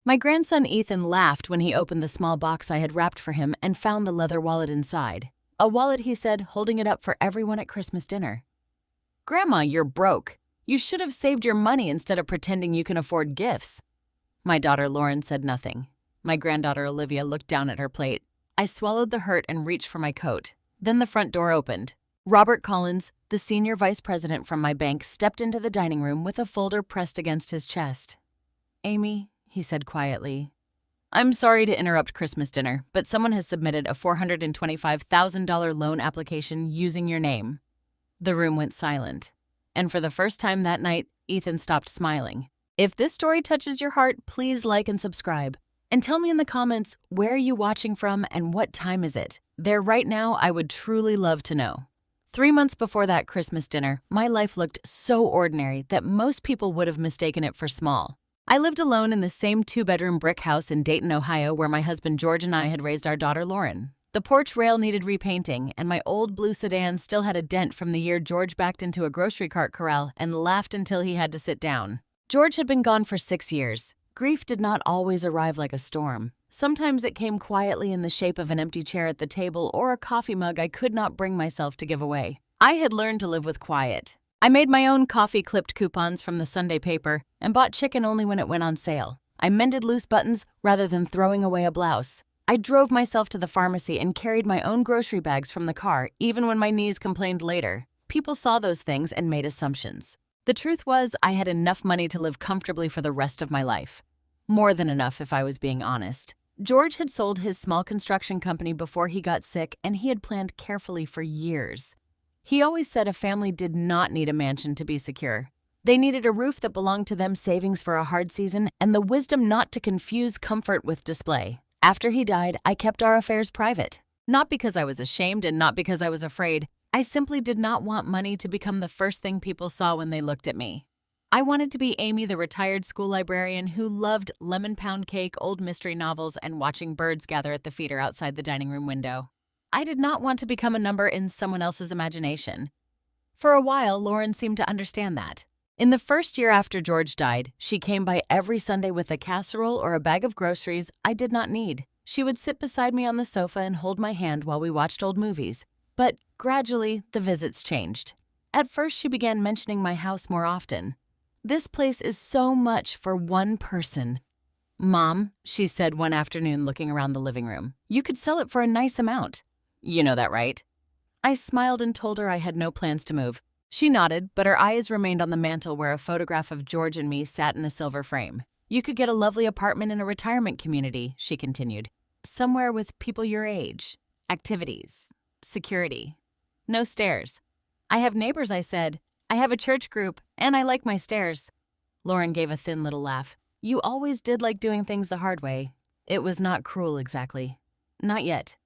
My grandson Ethan laughed when he opened the small box I had wrapped for him and found the leather wallet inside. A wallet, he said, holding it up for everyone at Christmas dinner. "Grandma, you're broke. You should have saved your money instead of pretending you can afford gifts." My daughter Lauren said nothing. My granddaughter Olivia looked down at her plate. I swallowed the hurt and reached for my coat. Then the front door opened. Robert Collins, the senior vice president from my bank, stepped into the dining room with a folder pressed against his chest. "Amy," he said quietly, "I'm sorry to interrupt Christmas dinner, but someone has submitted a $425,000 loan application using your name." The room went silent. And for the first time that night, Ethan stopped smiling. If this story touches your heart, please like and subscribe. And tell me in the comments, where are you watching from and what time is it? There right now, I would truly love to know. 3 months before that Christmas dinner, my life looked so ordinary that most people would have mistaken it for small. I lived alone in the same 2-bedroom brick house in Dayton, Ohio, where my husband George and I had raised our daughter Lauren. The porch rail needed repainting, and my old blue sedan still had a dent from the year George backed into a grocery cart corral and laughed until he had to sit down. George had been gone for 6 years. Grief did not always arrive like a storm. Sometimes it came quietly in the shape of an empty chair at the table or a coffee mug I could not bring myself to give away. I had learned to live with quiet. I made my own coffee-clipped coupons from the Sunday paper and bought chicken only when it went on sale. I mended loose buttons rather than throwing away a blouse. I drove myself to the pharmacy and carried my own grocery bags from the car, even when my knees complained later. People saw those things and made assumptions. The truth was, I had enough money to live comfortably for the rest of my life. More than enough, if I was being honest. George had sold his small construction company before he got sick, and he had planned carefully for years. He always said a family did not need a mansion to be secure. They needed a roof that belonged to them, savings for a hard season, and the wisdom not to confuse comfort with display. After he died, I kept our affairs private. Not because I was ashamed and not because I was afraid. I simply did not want money to become the first thing people saw when they looked at me. I wanted to be Amy, the retired school librarian who loved lemon pound cake, old mystery novels, and watching birds gather at the feeder outside the dining room window. I did not want to become a number in someone else's imagination. For a while, Lauren seemed to understand that. In the first year after George died, she came by every Sunday with a casserole or a bag of groceries I did not need. She would sit beside me on the sofa and hold my hand while we watched old movies. But gradually, the visits changed. At first, she began mentioning my house more often. "This place is so much for one person." "Mom," she said one afternoon looking around the living room, "you could sell it for a nice amount." "You know that, right?" I smiled and told her I had no plans to move. She nodded, but her eyes remained on the mantel where a photograph of George and me sat in a silver frame. "You could get a lovely apartment in a retirement community," she continued. "Somewhere with people your age, activities, security. No stairs." "I have neighbors," I said. "I have a church group, and I like my stairs." Lauren gave a thin little laugh. "You always did like doing things the hard way." It was not cruel exactly. Not yet.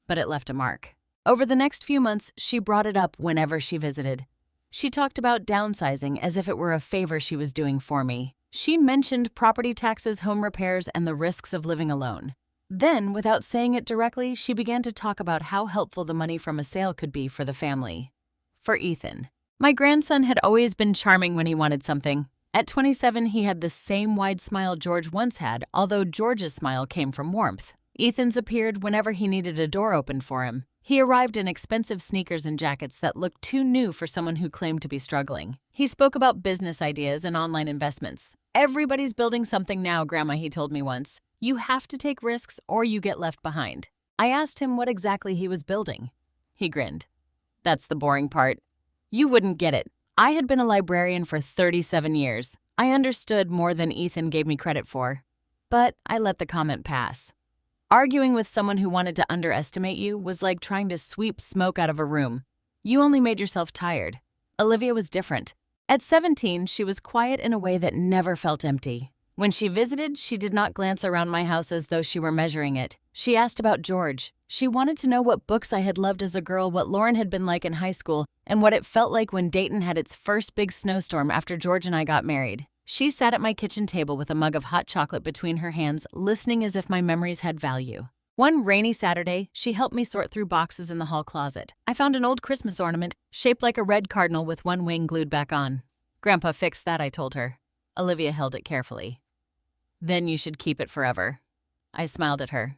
But it left a mark. Over the next few months, she brought it up whenever she visited. She talked about downsizing as if it were a favor she was doing for me. She mentioned property taxes, home repairs, and the risks of living alone. Then, without saying it directly, she began to talk about how helpful the money from a sale could be for the family. For Ethan. My grandson had always been charming when he wanted something. At 27, he had the same wide smile George once had, although George's smile came from warmth. Ethan's appeared whenever he needed a door opened for him. He arrived in expensive sneakers and jackets that looked too new for someone who claimed to be struggling. He spoke about business ideas and online investments. "Everybody's building something now, Grandma," he told me once. "You have to take risks or you get left behind." I asked him what exactly he was building. He grinned. "That's the boring part. You wouldn't get it. I had been a librarian for 37 years. I understood more than Ethan gave me credit for. But I let the comment pass. Arguing with someone who wanted to underestimate you was like trying to sweep smoke out of a room. You only made yourself tired. Olivia was different. At 17, she was quiet in a way that never felt empty. When she visited, she did not glance around my house as though she were measuring it. She asked about George. She wanted to know what books I had loved as a girl, what Lauren had been like in high school, and what it felt like when Dayton had its first big snowstorm after George and I got married. She sat at my kitchen table with a mug of hot chocolate between her hands, listening as if my memories had value. One rainy Saturday, she helped me sort through boxes in the hall closet. I found an old Christmas ornament, shaped like a red cardinal with one wing glued back on. "Grandpa fixed that," I told her. Olivia held it carefully. Then you should keep it forever. I smiled at her.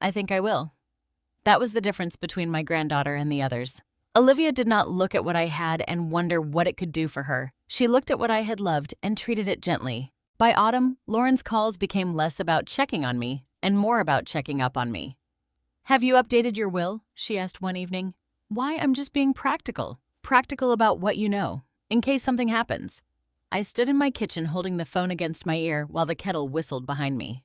I think I will. That was the difference between my granddaughter and the others. Olivia did not look at what I had and wonder what it could do for her. She looked at what I had loved and treated it gently. By autumn, Lauren's calls became less about checking on me and more about checking up on me. Have you updated your will? She asked one evening. Why, I'm just being practical. Practical about what you know, in case something happens. I stood in my kitchen holding the phone against my ear while the kettle whistled behind me.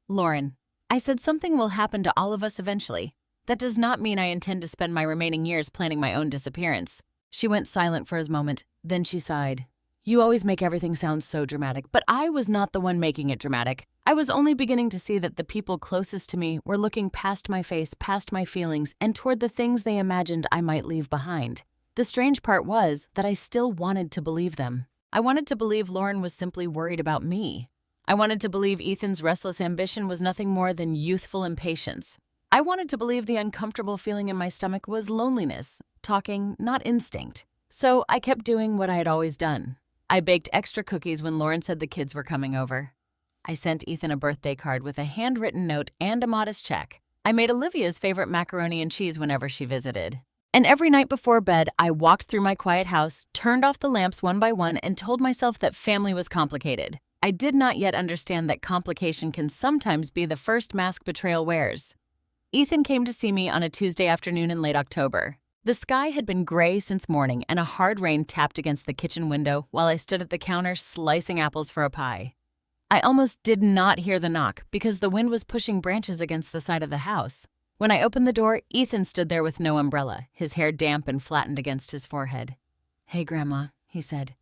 Lauren, I said something will happen to all of us eventually. That does not mean I intend to spend my remaining years planning my own disappearance. She went silent for a moment, then she sighed. You always make everything sound so dramatic, but I was not the one making it dramatic. I was only beginning to see that the people closest to me were looking past my face, past my feelings, and toward the things they imagined I might leave behind. The strange part was that I still wanted to believe them. I wanted to believe Lauren was simply worried about me. I wanted to believe Ethan's restless ambition was nothing more than youthful impatience. I wanted to believe the uncomfortable feeling in my stomach was loneliness, talking, not instinct. So I kept doing what I had always done. I baked extra cookies when Lauren said the kids were coming over. I sent Ethan a birthday card with a handwritten note and a modest check. I made Olivia's favorite macaroni and cheese whenever she visited. And every night before bed, I walked through my quiet house, turned off the lamps one by one, and told myself that family was complicated. I did not yet understand that complication can sometimes be the first mask betrayal wears. Ethan came to see me on a Tuesday afternoon in late October. The sky had been gray since morning, and a hard rain tapped against the kitchen window while I stood at the counter slicing apples for a pie. I almost did not hear the knock because the wind was pushing branches against the side of the house. When I opened the door, Ethan stood there with no umbrella, his hair damp and flattened against his forehead. Hey, Grandma, he said.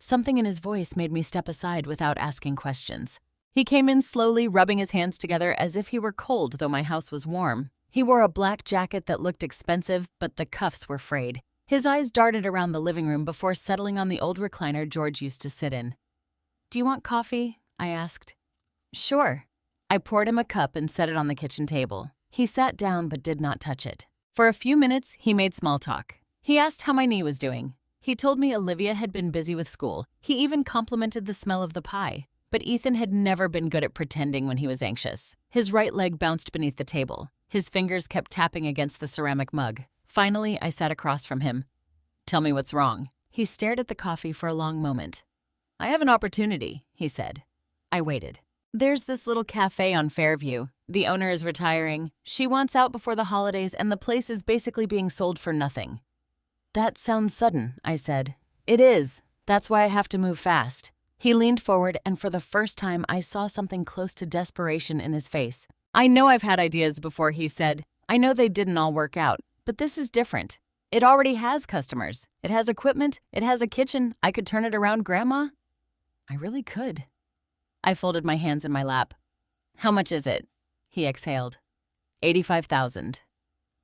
Something in his voice made me step aside without asking questions. He came in slowly, rubbing his hands together as if he were cold, though my house was warm. He wore a black jacket that looked expensive, but the cuffs were frayed. His eyes darted around the living room before settling on the old recliner George used to sit in. Do you want coffee? I asked. Sure. I poured him a cup and set it on the kitchen table. He sat down but did not touch it. For a few minutes, he made small talk. He asked how my knee was doing. He told me Olivia had been busy with school. He even complimented the smell of the pie. But Ethan had never been good at pretending when he was anxious. His right leg bounced beneath the table. His fingers kept tapping against the ceramic mug. Finally, I sat across from him. Tell me what's wrong. He stared at the coffee for a long moment. I have an opportunity, he said. I waited. There's this little cafe on Fairview. The owner is retiring. She wants out before the holidays, and the place is basically being sold for nothing. That sounds sudden, I said. It is. That's why I have to move fast. He leaned forward, and for the first time, I saw something close to desperation in his face. I know I've had ideas before, he said. I know they didn't all work out, but this is different. It already has customers. It has equipment. It has a kitchen. I could turn it around, Grandma. I really could. I folded my hands in my lap. How much is it? He exhaled. $85,000.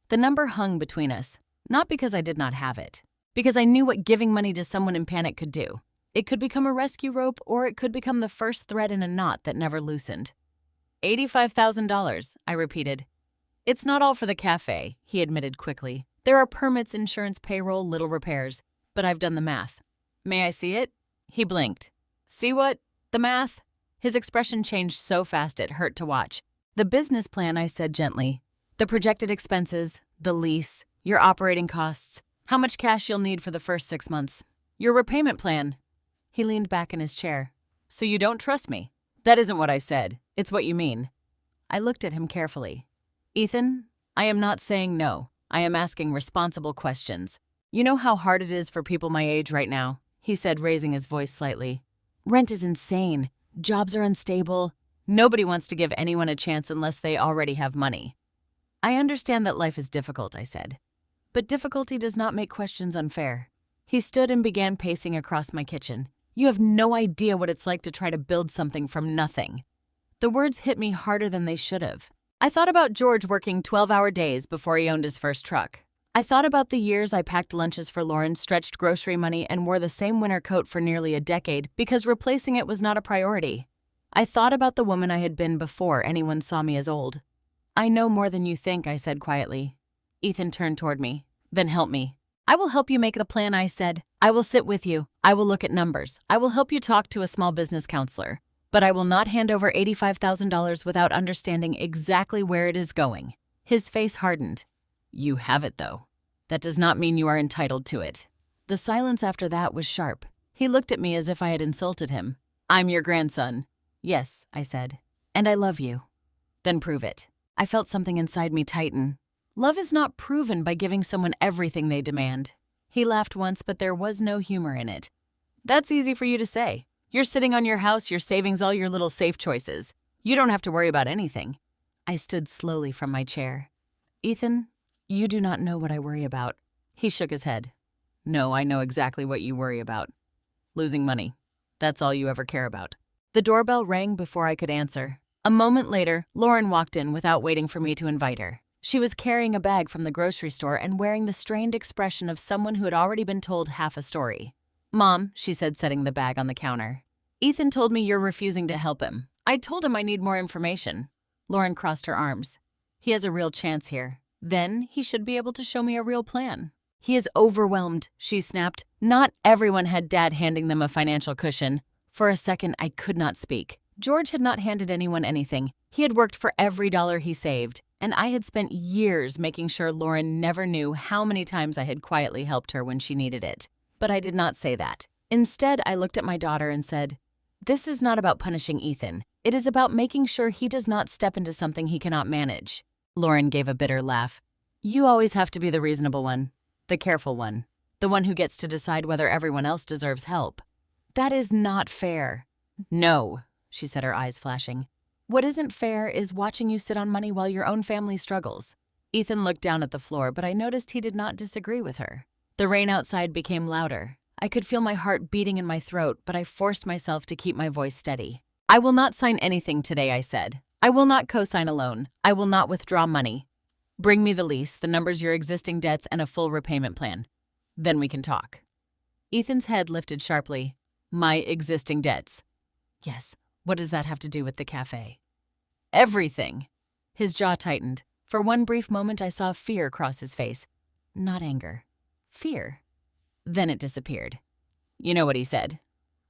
The number hung between us, not because I did not have it, because I knew what giving money to someone in panic could do. It could become a rescue rope, or it could become the first thread in a knot that never loosened. $85,000, I repeated. It's not all for the cafe, he admitted quickly. There are permits, insurance, payroll, little repairs, but I've done the math. May I see it? He blinked. See what? The math? His expression changed so fast it hurt to watch. The business plan, I said gently. The projected expenses, the lease, your operating costs, how much cash you'll need for the first 6 months. Your repayment plan. He leaned back in his chair. So you don't trust me? That isn't what I said. It's what you mean. I looked at him carefully. Ethan, I am not saying no. I am asking responsible questions. You know how hard it is for people my age right now, he said, raising his voice slightly. Rent is insane. Jobs are unstable. Nobody wants to give anyone a chance unless they already have money. I understand that life is difficult, I said. But difficulty does not make questions unfair. He stood and began pacing across my kitchen. You have no idea what it's like to try to build something from nothing. The words hit me harder than they should have. I thought about George working 12-hour days before he owned his first truck. I thought about the years I packed lunches for Lauren, stretched grocery money, and wore the same winter coat for nearly a decade because replacing it was not a priority. I thought about the woman I had been before anyone saw me as old. I know more than you think, I said quietly. Ethan turned toward me. Then help me. I will help you make the plan, I said. I will sit with you. I will look at numbers. I will help you talk to a small business counselor. but I will not hand over $85,000 without understanding exactly where it is going." His face hardened. "You have it, though. That does not mean you are entitled to it." The silence after that was sharp. He looked at me as if I had insulted him. "I'm your grandson." "Yes," I said. "And I love you." "Then prove it." I felt something inside me tighten. Love is not proven by giving someone everything they demand. He laughed once, but there was no humor in it. "That's easy for you to say. You're sitting on your house, your savings, all your little safe choices. You don't have to worry about anything." I stood slowly from my chair. "Ethan, you do not know what I worry about." He shook his head. "No, I know exactly what you worry about. Losing money. That's all you ever care about." The doorbell rang before I could answer. A moment later, Lauren walked in without waiting for me to invite her. She was carrying a bag from the grocery store and wearing the strained expression of someone who had already been told half a story. "Mom," she said, setting the bag on the counter. "Ethan told me you're refusing to help him. I told him I need more information." Lauren crossed her arms. "He has a real chance here. Then he should be able to show me a real plan." "He is overwhelmed," she snapped. Not everyone had Dad handing them a financial cushion. For a second, I could not speak. George had not handed anyone anything. He had worked for every dollar he saved, and I had spent years making sure Lauren never knew how many times I had quietly helped her when she needed it. But I did not say that. Instead, I looked at my daughter and said, "This is not about punishing Ethan. It is about making sure he does not step into something he cannot manage." Lauren gave a bitter laugh. "You always have to be the reasonable one, the careful one, the one who gets to decide whether everyone else deserves help. That is not fair." "No," she said, her eyes flashing. "What isn't fair is watching you sit on money while your own family struggles." Ethan looked down at the floor, but I noticed he did not disagree with her. The rain outside became louder. I could feel my heart beating in my throat, but I forced myself to keep my voice steady. "I will not sign anything today," I said. "I will not co-sign a loan. I will not withdraw money. Bring me the lease, the numbers, your existing debts, and a full repayment plan. Then we can talk." Ethan's head lifted sharply. "My existing debts." "Yes. What does that have to do with the cafe?" "Everything." His jaw tightened. For one brief moment, I saw fear cross his face. Not anger. Fear. Then it disappeared. "You know what he said.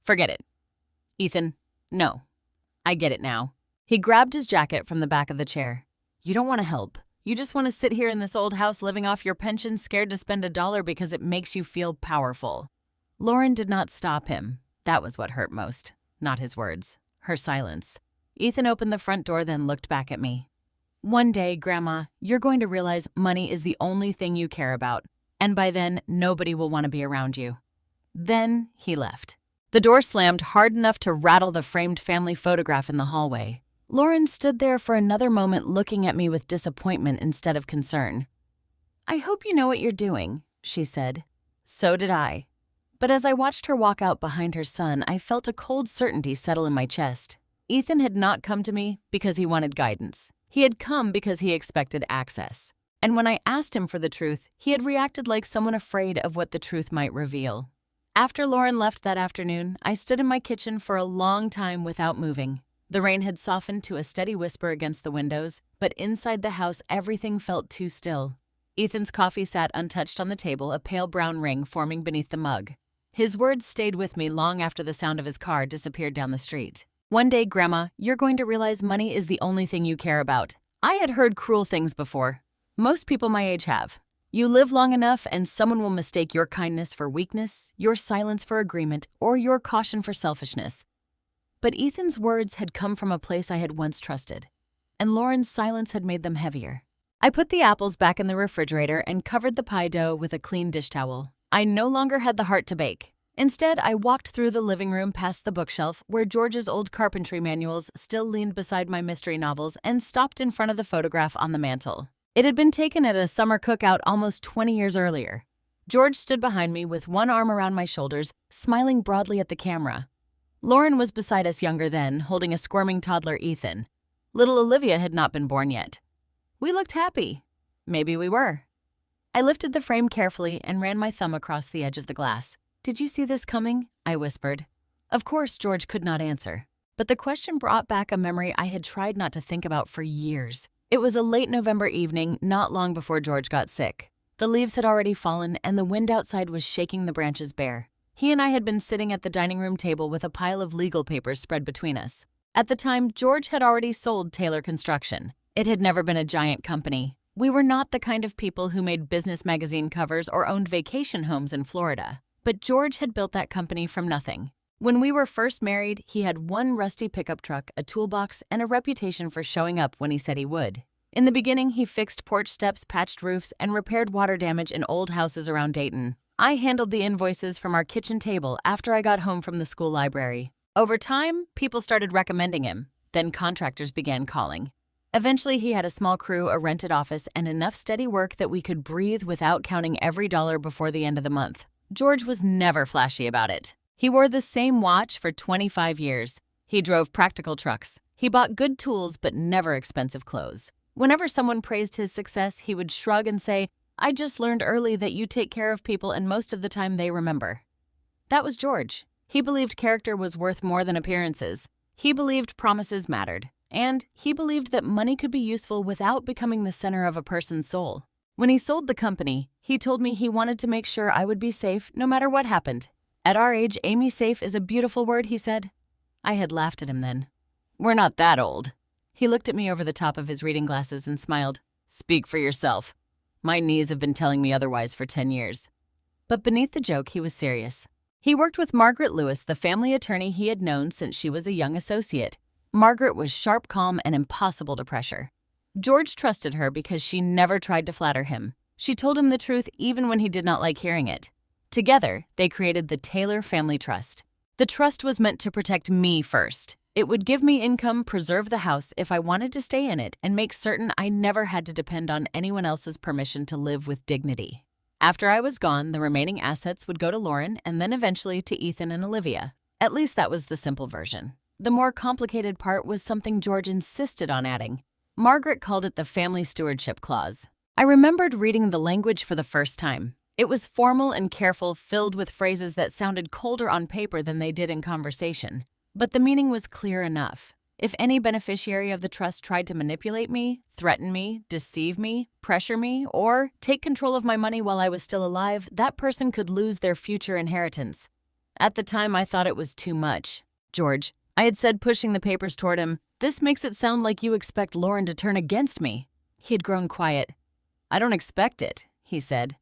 Forget it." "Ethan, no. I get it now." He grabbed his jacket from the back of the chair. "You don't want to help. You just want to sit here in this old house living off your pension, scared to spend $1 because it makes you feel powerful." Lauren did not stop him. That was what hurt most. Not his words. Her silence. Ethan opened the front door, then looked back at me. "One day, Grandma, you're going to realize money is the only thing you care about. And by then, nobody will want to be around you." Then he left. The door slammed hard enough to rattle the framed family photograph in the hallway. Lauren stood there for another moment, looking at me with disappointment instead of concern. "I hope you know what you're doing," she said. So did I. But as I watched her walk out behind her son, I felt a cold certainty settle in my chest. Ethan had not come to me because he wanted guidance. He had come because he expected access. And when I asked him for the truth, he had reacted like someone afraid of what the truth might reveal. After Lauren left that afternoon, I stood in my kitchen for a long time without moving. The rain had softened to a steady whisper against the windows, but inside the house everything felt too still. Ethan's coffee sat untouched on the table, a pale brown ring forming beneath the mug. His words stayed with me long after the sound of his car disappeared down the street. "One day, Grandma, you're going to realize money is the only thing you care about." I had heard cruel things before. Most people my age have. You live long enough and someone will mistake your kindness for weakness, your silence for agreement, or your caution for selfishness. But Ethan's words had come from a place I had once trusted, and Lauren's silence had made them heavier. I put the apples back in the refrigerator and covered the pie dough with a clean dish towel. I no longer had the heart to bake. Instead, I walked through the living room past the bookshelf where George's old carpentry manuals still leaned beside my mystery novels and stopped in front of the photograph on the mantel. It had been taken at a summer cookout almost 20 years earlier. George stood behind me with one arm around my shoulders, smiling broadly at the camera. Lauren was beside us younger then, holding a squirming toddler Ethan. Little Olivia had not been born yet. We looked happy. Maybe we were. I lifted the frame carefully and ran my thumb across the edge of the glass. "Did you see this coming?" I whispered. Of course, George could not answer. But the question brought back a memory I had tried not to think about for years. It was a late November evening, not long before George got sick. The leaves had already fallen, and the wind outside was shaking the branches bare. He and I had been sitting at the dining room table with a pile of legal papers spread between us. At the time, George had already sold Taylor Construction. It had never been a giant company. We were not the kind of people who made business magazine covers or owned vacation homes in Florida. But George had built that company from nothing. When we were first married, he had one rusty pickup truck, a toolbox, and a reputation for showing up when he said he would. In the beginning, he fixed porch steps, patched roofs, and repaired water damage in old houses around Dayton. I handled the invoices from our kitchen table after I got home from the school library. Over time, people started recommending him. Then contractors began calling. Eventually, he had a small crew, a rented office, and enough steady work that we could breathe without counting every dollar before the end of the month. George was never flashy about it. He wore the same watch for 25 years. He drove practical trucks. He bought good tools but never expensive clothes. Whenever someone praised his success, he would shrug and say, "I just learned early that you take care of people and most of the time they remember." That was George. He believed character was worth more than appearances. He believed promises mattered. And he believed that money could be useful without becoming the center of a person's soul. When he sold the company, he told me he wanted to make sure I would be safe no matter what happened. At our age, Amy, safe is a beautiful word, he said. I had laughed at him then. We're not that old. He looked at me over the top of his reading glasses and smiled. Speak for yourself. My knees have been telling me otherwise for 10 years. But beneath the joke, he was serious. He worked with Margaret Lewis, the family attorney he had known since she was a young associate. Margaret was sharp, calm, and impossible to pressure. George trusted her because she never tried to flatter him. She told him the truth even when he did not like hearing it. Together, they created the Taylor Family Trust. The trust was meant to protect me first. It would give me income, preserve the house if I wanted to stay in it, and make certain I never had to depend on anyone else's permission to live with dignity. After I was gone, the remaining assets would go to Lauren and then eventually to Ethan and Olivia. At least that was the simple version. The more complicated part was something George insisted on adding. Margaret called it the Family Stewardship Clause. I remembered reading the language for the first time. It was formal and careful, filled with phrases that sounded colder on paper than they did in conversation. But the meaning was clear enough. If any beneficiary of the trust tried to manipulate me, threaten me, deceive me, pressure me, or take control of my money while I was still alive, that person could lose their future inheritance. At the time, I thought it was too much. George, I had said, pushing the papers toward him, "This makes it sound like you expect Lauren to turn against me." He had grown quiet. "I don't expect it," he said.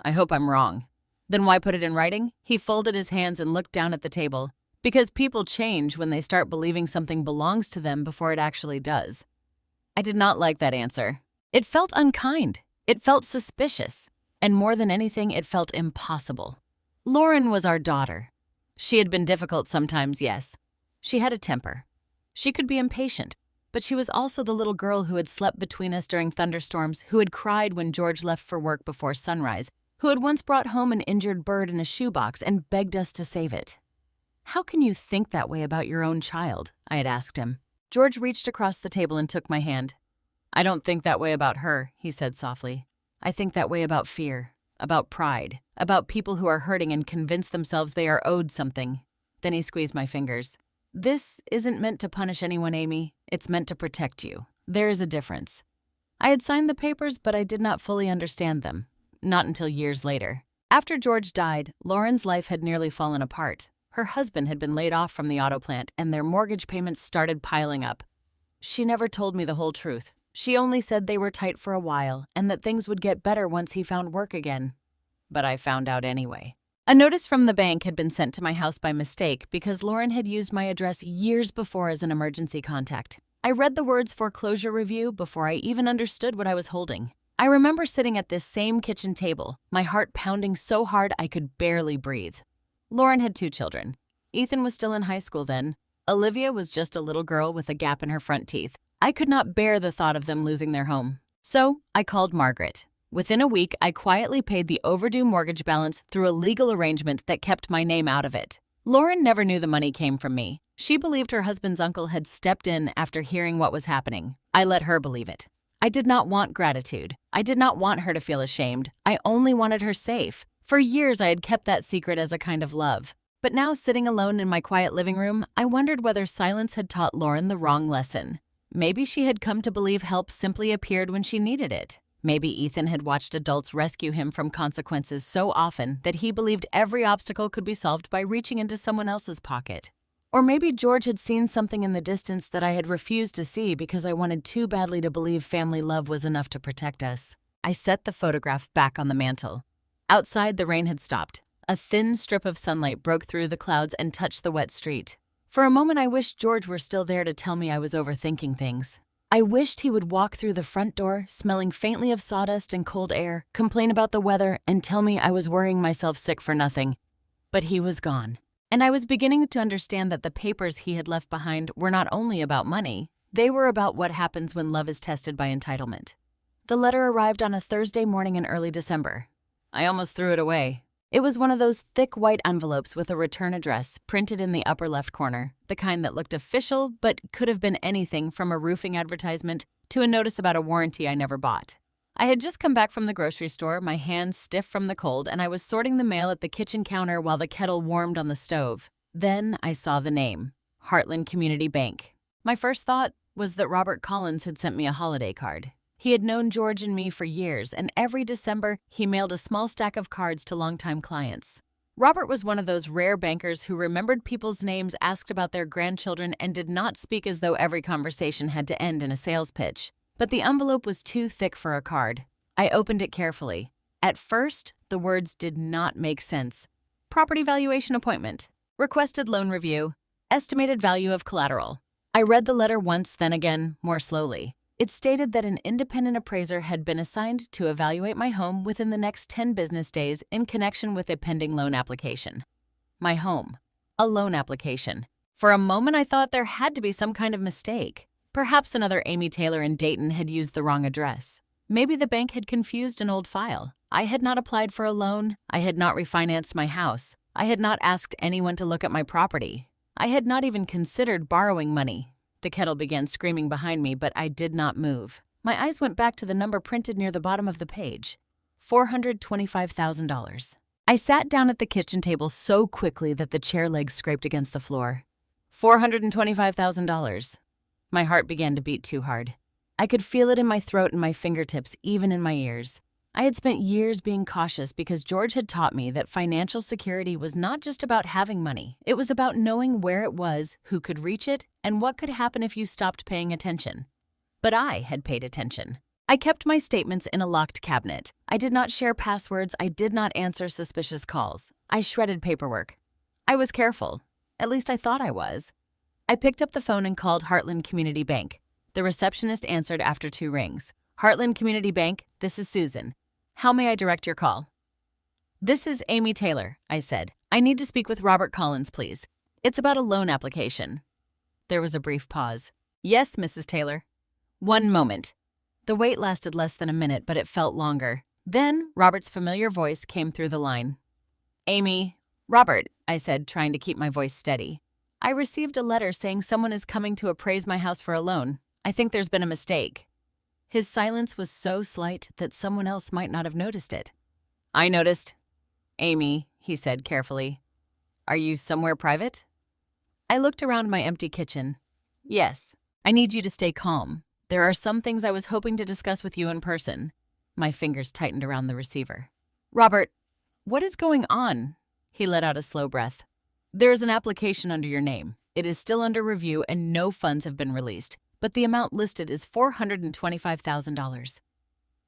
"I hope I'm wrong." Then why put it in writing? He folded his hands and looked down at the table. Because people change when they start believing something belongs to them before it actually does. I did not like that answer. It felt unkind. It felt suspicious. And more than anything, it felt impossible. Lauren was our daughter. She had been difficult sometimes, yes. She had a temper. She could be impatient. But she was also the little girl who had slept between us during thunderstorms, who had cried when George left for work before sunrise, who had once brought home an injured bird in a shoebox and begged us to save it. "How can you think that way about your own child?" I had asked him. George reached across the table and took my hand. "I don't think that way about her," he said softly. "I think that way about fear, about pride, about people who are hurting and convince themselves they are owed something." Then he squeezed my fingers. "This isn't meant to punish anyone, Amy. It's meant to protect you. There is a difference." I had signed the papers, but I did not fully understand them. Not until years later. After George died, Lauren's life had nearly fallen apart. Her husband had been laid off from the auto plant, and their mortgage payments started piling up. She never told me the whole truth. She only said they were tight for a while, and that things would get better once he found work again. But I found out anyway. A notice from the bank had been sent to my house by mistake because Lauren had used my address years before as an emergency contact. I read the words foreclosure review before I even understood what I was holding. I remember sitting at this same kitchen table, my heart pounding so hard I could barely breathe. Lauren had 2 children. Ethan was still in high school then. Olivia was just a little girl with a gap in her front teeth. I could not bear the thought of them losing their home. So I called Margaret. Within a week, I quietly paid the overdue mortgage balance through a legal arrangement that kept my name out of it. Lauren never knew the money came from me. She believed her husband's uncle had stepped in after hearing what was happening. I let her believe it. I did not want gratitude. I did not want her to feel ashamed. I only wanted her safe. For years, I had kept that secret as a kind of love. But now, sitting alone in my quiet living room, I wondered whether silence had taught Lauren the wrong lesson. Maybe she had come to believe help simply appeared when she needed it. Maybe Ethan had watched adults rescue him from consequences so often that he believed every obstacle could be solved by reaching into someone else's pocket. Or maybe George had seen something in the distance that I had refused to see because I wanted too badly to believe family love was enough to protect us. I set the photograph back on the mantel. Outside, the rain had stopped. A thin strip of sunlight broke through the clouds and touched the wet street. For a moment, I wished George were still there to tell me I was overthinking things. I wished he would walk through the front door, smelling faintly of sawdust and cold air, complain about the weather, and tell me I was worrying myself sick for nothing. But he was gone. And I was beginning to understand that the papers he had left behind were not only about money, they were about what happens when love is tested by entitlement. The letter arrived on a Thursday morning in early December. I almost threw it away. It was one of those thick white envelopes with a return address printed in the upper left corner, the kind that looked official but could have been anything from a roofing advertisement to a notice about a warranty I never bought. I had just come back from the grocery store, my hands stiff from the cold, and I was sorting the mail at the kitchen counter while the kettle warmed on the stove. Then I saw the name, Heartland Community Bank. My first thought was that Robert Collins had sent me a holiday card. He had known George and me for years, and every December, he mailed a small stack of cards to longtime clients. Robert was one of those rare bankers who remembered people's names, asked about their grandchildren, and did not speak as though every conversation had to end in a sales pitch. But the envelope was too thick for a card. I opened it carefully. At first, the words did not make sense. Property valuation appointment. Requested loan review. Estimated value of collateral. I read the letter once, then again, more slowly. It stated that an independent appraiser had been assigned to evaluate my home within the next 10 business days in connection with a pending loan application. My home. A loan application. For a moment, I thought there had to be some kind of mistake. Perhaps another Amy Taylor in Dayton had used the wrong address. Maybe the bank had confused an old file. I had not applied for a loan. I had not refinanced my house. I had not asked anyone to look at my property. I had not even considered borrowing money. The kettle began screaming behind me, but I did not move. My eyes went back to the number printed near the bottom of the page. $425,000. I sat down at the kitchen table so quickly that the chair legs scraped against the floor. $425,000. My heart began to beat too hard. I could feel it in my throat and my fingertips, even in my ears. I had spent years being cautious because George had taught me that financial security was not just about having money. It was about knowing where it was, who could reach it, and what could happen if you stopped paying attention. But I had paid attention. I kept my statements in a locked cabinet. I did not share passwords. I did not answer suspicious calls. I shredded paperwork. I was careful. At least I thought I was. I picked up the phone and called Heartland Community Bank. The receptionist answered after 2 rings. Heartland Community Bank, this is Susan. How may I direct your call? This is Amy Taylor, I said. I need to speak with Robert Collins, please. It's about a loan application. There was a brief pause. Yes, Mrs. Taylor. 1 moment. The wait lasted less than a minute, but it felt longer. Then Robert's familiar voice came through the line. Amy. Robert, I said, trying to keep my voice steady. I received a letter saying someone is coming to appraise my house for a loan. I think there's been a mistake. His silence was so slight that someone else might not have noticed it. I noticed. Amy, he said carefully. Are you somewhere private? I looked around my empty kitchen. Yes. I need you to stay calm. There are some things I was hoping to discuss with you in person. My fingers tightened around the receiver. Robert, what is going on? He let out a slow breath. There is an application under your name. It is still under review and no funds have been released, but the amount listed is $425,000.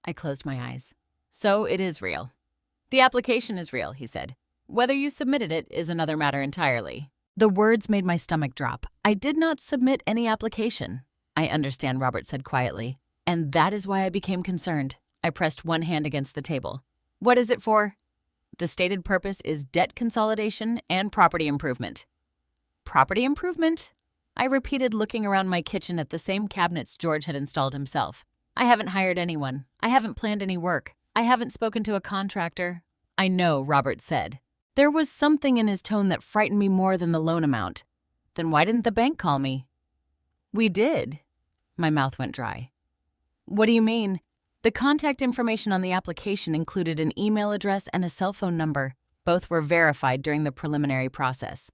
I closed my eyes. So it is real. The application is real, he said. Whether you submitted it is another matter entirely. The words made my stomach drop. I did not submit any application. I understand, Robert said quietly. And that is why I became concerned. I pressed one hand against the table. What is it for? The stated purpose is debt consolidation and property improvement. Property improvement? I repeated, looking around my kitchen at the same cabinets George had installed himself. I haven't hired anyone. I haven't planned any work. I haven't spoken to a contractor. I know, Robert said. There was something in his tone that frightened me more than the loan amount. Then why didn't the bank call me? We did. My mouth went dry. What do you mean? The contact information on the application included an email address and a cell phone number. Both were verified during the preliminary process.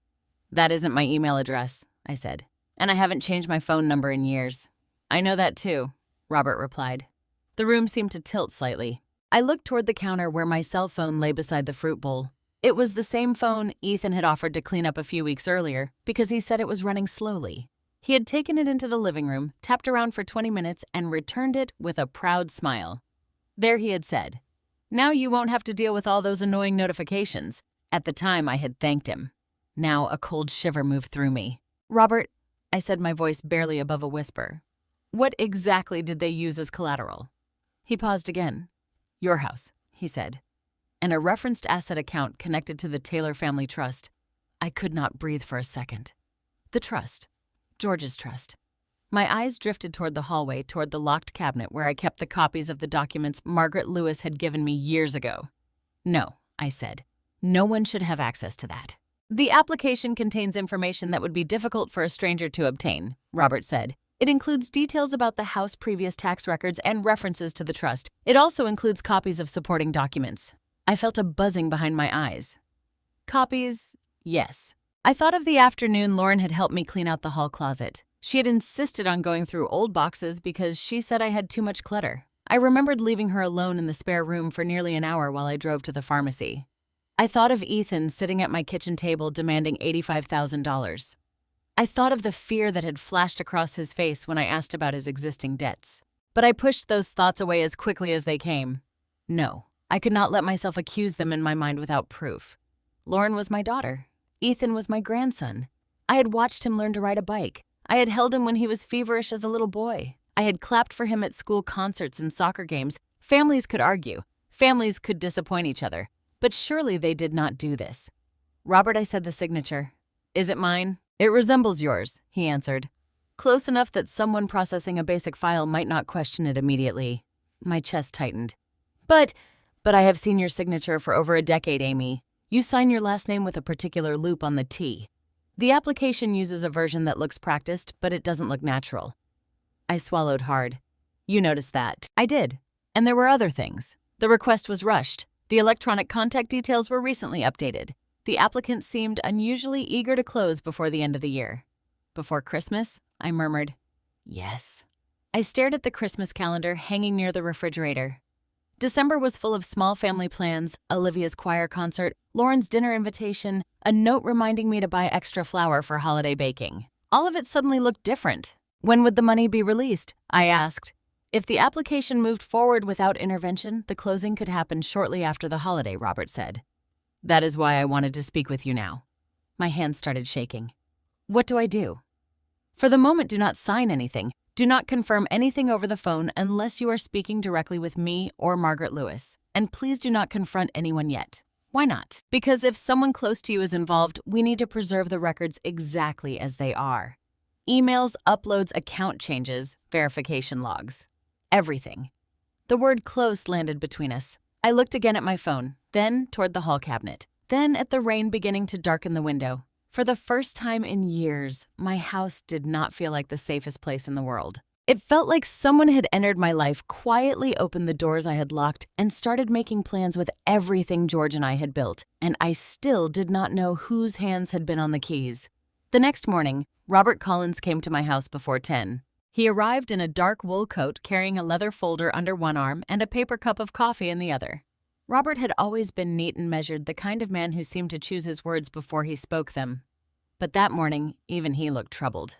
That isn't my email address, I said. And I haven't changed my phone number in years. I know that too, Robert replied. The room seemed to tilt slightly. I looked toward the counter where my cell phone lay beside the fruit bowl. It was the same phone Ethan had offered to clean up a few weeks earlier because he said it was running slowly. He had taken it into the living room, tapped around for 20 minutes, and returned it with a proud smile. There he had said, "Now you won't have to deal with all those annoying notifications." At the time, I had thanked him. Now a cold shiver moved through me. "Robert," I said, my voice barely above a whisper, "what exactly did they use as collateral?" He paused again. "Your house," he said, "and a referenced asset account connected to the Taylor Family Trust." I could not breathe for a second. The trust. George's trust. My eyes drifted toward the hallway, toward the locked cabinet where I kept the copies of the documents Margaret Lewis had given me years ago. "No," I said. "No one should have access to that." "The application contains information that would be difficult for a stranger to obtain," Robert said. "It includes details about the house's previous tax records and references to the trust. It also includes copies of supporting documents." I felt a buzzing behind my eyes. Copies? Yes. I thought of the afternoon Lauren had helped me clean out the hall closet. She had insisted on going through old boxes because she said I had too much clutter. I remembered leaving her alone in the spare room for nearly an hour while I drove to the pharmacy. I thought of Ethan sitting at my kitchen table demanding $85,000. I thought of the fear that had flashed across his face when I asked about his existing debts. But I pushed those thoughts away as quickly as they came. No, I could not let myself accuse them in my mind without proof. Lauren was my daughter. Ethan was my grandson. I had watched him learn to ride a bike. I had held him when he was feverish as a little boy. I had clapped for him at school concerts and soccer games. Families could argue. Families could disappoint each other. But surely they did not do this. "Robert," I said the signature. "Is it mine?" "It resembles yours," he answered. Close enough that someone processing a basic file might not question it immediately. My chest tightened. But I have seen your signature for over a decade, Amy. You sign your last name with a particular loop on the T. The application uses a version that looks practiced, but it doesn't look natural." I swallowed hard. "You noticed that." I did. And there were other things. The request was rushed. The electronic contact details were recently updated. The applicant seemed unusually eager to close before the end of the year. "Before Christmas?" I murmured. "Yes." I stared at the Christmas calendar hanging near the refrigerator. December was full of small family plans, Olivia's choir concert, Lauren's dinner invitation, a note reminding me to buy extra flour for holiday baking. All of it suddenly looked different. "When would the money be released?" I asked. "If the application moved forward without intervention, the closing could happen shortly after the holiday," Robert said. "That is why I wanted to speak with you now." My hands started shaking. "What do I do?" "For the moment, do not sign anything. Do not confirm anything over the phone unless you are speaking directly with me or Margaret Lewis. And please do not confront anyone yet." "Why not?" "Because if someone close to you is involved, we need to preserve the records exactly as they are. Emails, uploads, account changes, verification logs. Everything." The word "close" landed between us. I looked again at my phone, then toward the hall cabinet, then at the rain beginning to darken the window. For the first time in years, my house did not feel like the safest place in the world. It felt like someone had entered my life, quietly opened the doors I had locked, and started making plans with everything George and I had built, and I still did not know whose hands had been on the keys. The next morning, Robert Collins came to my house before 10. He arrived in a dark wool coat carrying a leather folder under one arm and a paper cup of coffee in the other. Robert had always been neat and measured, the kind of man who seemed to choose his words before he spoke them. But that morning, even he looked troubled.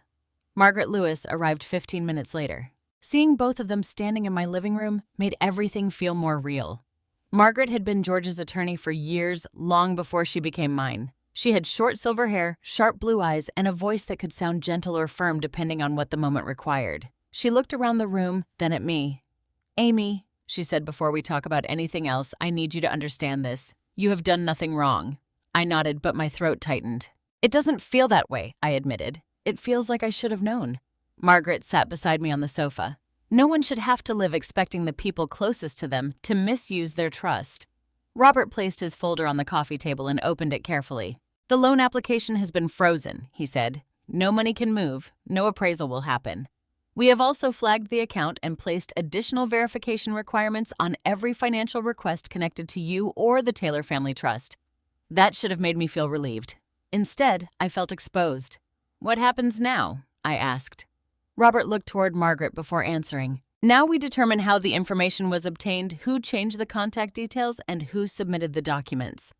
Margaret Lewis arrived 15 minutes later. Seeing both of them standing in my living room made everything feel more real. Margaret had been George's attorney for years, long before she became mine. She had short silver hair, sharp blue eyes, and a voice that could sound gentle or firm depending on what the moment required. She looked around the room, then at me. "Amy," she said, "before we talk about anything else, I need you to understand this. You have done nothing wrong." I nodded, but my throat tightened. "It doesn't feel that way," I admitted. "It feels like I should have known." Margaret sat beside me on the sofa. No one should have to live expecting the people closest to them to misuse their trust. Robert placed his folder on the coffee table and opened it carefully. "The loan application has been frozen," he said. "No money can move. No appraisal will happen. We have also flagged the account and placed additional verification requirements on every financial request connected to you or the Taylor Family Trust." That should have made me feel relieved. Instead, I felt exposed. "What happens now?" I asked. Robert looked toward Margaret before answering. "Now we determine how the information was obtained, who changed the contact details, and who submitted the documents."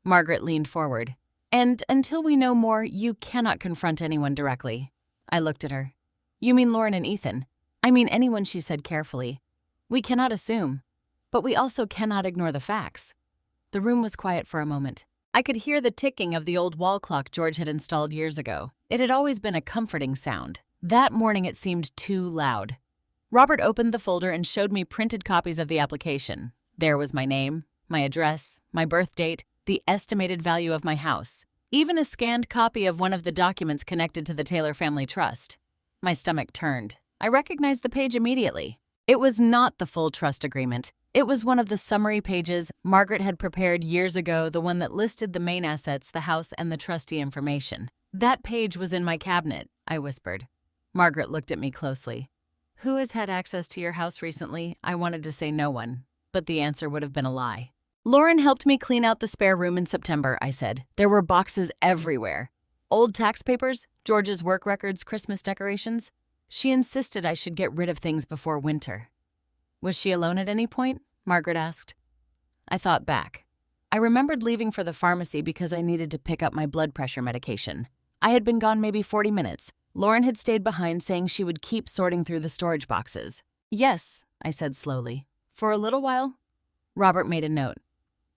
Margaret leaned forward. And until we know more, you cannot confront anyone directly. I looked at her. You mean Lauren and Ethan? I mean anyone, she said carefully. We cannot assume, but we also cannot ignore the facts. The room was quiet for a moment. I could hear the ticking of the old wall clock George had installed years ago. It had always been a comforting sound. That morning it seemed too loud. Robert opened the folder and showed me printed copies of the application. There was my name, my address, my birth date, the estimated value of my house, even a scanned copy of one of the documents connected to the Taylor Family Trust. My stomach turned. I recognized the page immediately. It was not the full trust agreement. It was one of the summary pages Margaret had prepared years ago, the one that listed the main assets, the house, and the trustee information. That page was in my cabinet, I whispered. Margaret looked at me closely. Who has had access to your house recently? I wanted to say no one, but the answer would have been a lie. Lauren helped me clean out the spare room in September, I said. There were boxes everywhere. Old tax papers, George's work records, Christmas decorations. She insisted I should get rid of things before winter. Was she alone at any point? Margaret asked. I thought back. I remembered leaving for the pharmacy because I needed to pick up my blood pressure medication. I had been gone maybe 40 minutes. Lauren had stayed behind, saying she would keep sorting through the storage boxes. Yes, I said slowly. For a little while. Robert made a note.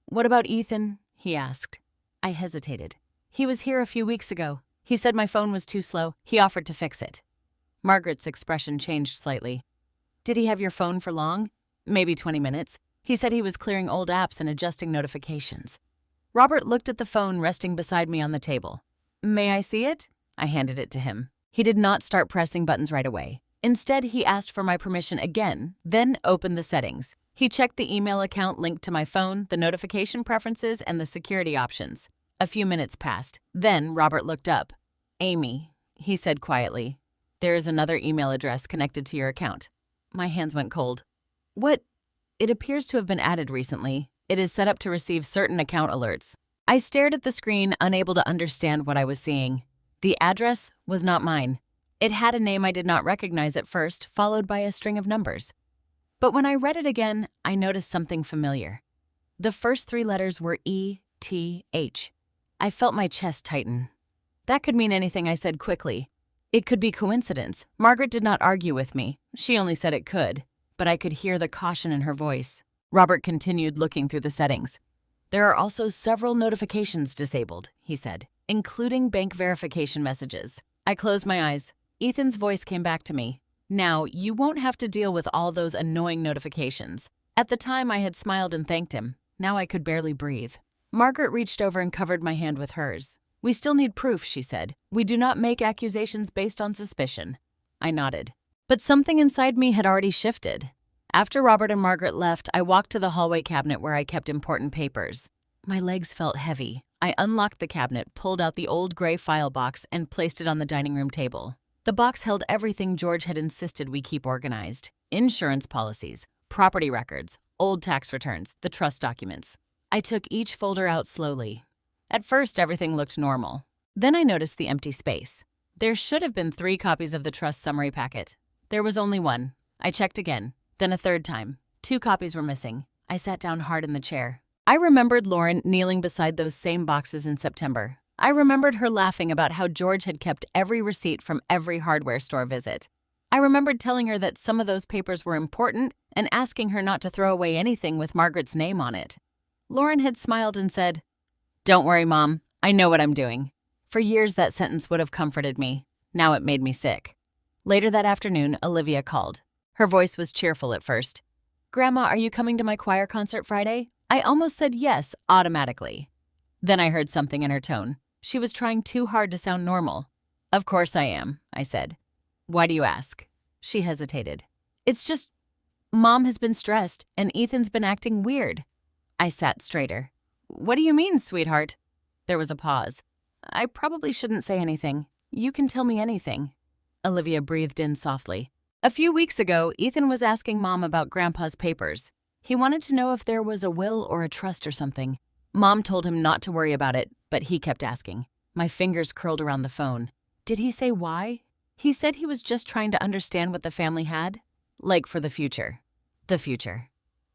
What about Ethan? He asked. I hesitated. He was here a few weeks ago. He said my phone was too slow. He offered to fix it. Margaret's expression changed slightly. Did he have your phone for long? Maybe 20 minutes. He said he was clearing old apps and adjusting notifications. Robert looked at the phone resting beside me on the table. May I see it? I handed it to him. He did not start pressing buttons right away. Instead, he asked for my permission again, then opened the settings. He checked the email account linked to my phone, the notification preferences, and the security options. A few minutes passed. Then Robert looked up. Amy, he said quietly, there is another email address connected to your account. My hands went cold. What? It appears to have been added recently. It is set up to receive certain account alerts. I stared at the screen, unable to understand what I was seeing. The address was not mine. It had a name I did not recognize at first, followed by a string of numbers. But when I read it again, I noticed something familiar. The first 3 letters were E-T-H. I felt my chest tighten. That could mean anything, I said quickly. It could be coincidence. Margaret did not argue with me. She only said it could. But I could hear the caution in her voice. Robert continued looking through the settings. There are also several notifications disabled, he said, including bank verification messages. I closed my eyes. Ethan's voice came back to me. Now, you won't have to deal with all those annoying notifications. At the time, I had smiled and thanked him. Now I could barely breathe. Margaret reached over and covered my hand with hers. We still need proof, she said. We do not make accusations based on suspicion. I nodded. But something inside me had already shifted. After Robert and Margaret left, I walked to the hallway cabinet where I kept important papers. My legs felt heavy. I unlocked the cabinet, pulled out the old gray file box, and placed it on the dining room table. The box held everything George had insisted we keep organized. Insurance policies, property records, old tax returns, the trust documents. I took each folder out slowly. At first, everything looked normal. Then I noticed the empty space. There should have been 3 copies of the trust summary packet. There was only 1. I checked again, then a third time. 2 copies were missing. I sat down hard in the chair. I remembered Lauren kneeling beside those same boxes in September. I remembered her laughing about how George had kept every receipt from every hardware store visit. I remembered telling her that some of those papers were important and asking her not to throw away anything with Margaret's name on it. Lauren had smiled and said, "Don't worry, Mom. I know what I'm doing." For years, that sentence would have comforted me. Now it made me sick. Later that afternoon, Olivia called. Her voice was cheerful at first. "Grandma, are you coming to my choir concert Friday?" I almost said yes automatically. Then I heard something in her tone. She was trying too hard to sound normal. "Of course I am," I said. "Why do you ask?" She hesitated. "It's just, Mom has been stressed and Ethan's been acting weird." I sat straighter. "What do you mean, sweetheart?" There was a pause. "I probably shouldn't say anything. You can tell me anything." Olivia breathed in softly. "A few weeks ago, Ethan was asking Mom about Grandpa's papers. He wanted to know if there was a will or a trust or something. Mom told him not to worry about it, but he kept asking." My fingers curled around the phone. "Did he say why?" "He said he was just trying to understand what the family had. Like for the future." The future.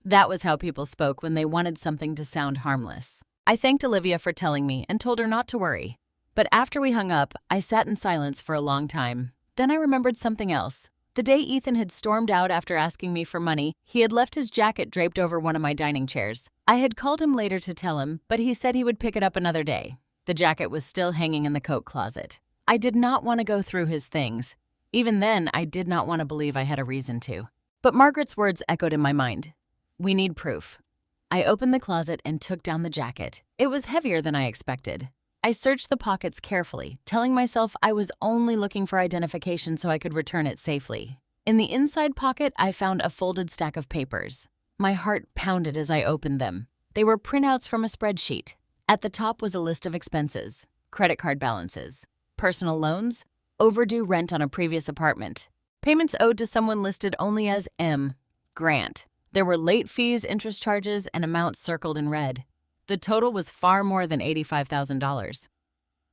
That was how people spoke when they wanted something to sound harmless. I thanked Olivia for telling me and told her not to worry. But after we hung up, I sat in silence for a long time. Then I remembered something else. The day Ethan had stormed out after asking me for money, he had left his jacket draped over one of my dining chairs. I had called him later to tell him, but he said he would pick it up another day. The jacket was still hanging in the coat closet. I did not want to go through his things. Even then, I did not want to believe I had a reason to. But Margaret's words echoed in my mind. We need proof. I opened the closet and took down the jacket. It was heavier than I expected. I searched the pockets carefully, telling myself I was only looking for identification so I could return it safely. In the inside pocket, I found a folded stack of papers. My heart pounded as I opened them. They were printouts from a spreadsheet. At the top was a list of expenses, credit card balances, personal loans, overdue rent on a previous apartment, payments owed to someone listed only as M. Grant. There were late fees, interest charges, and amounts circled in red. The total was far more than $85,000.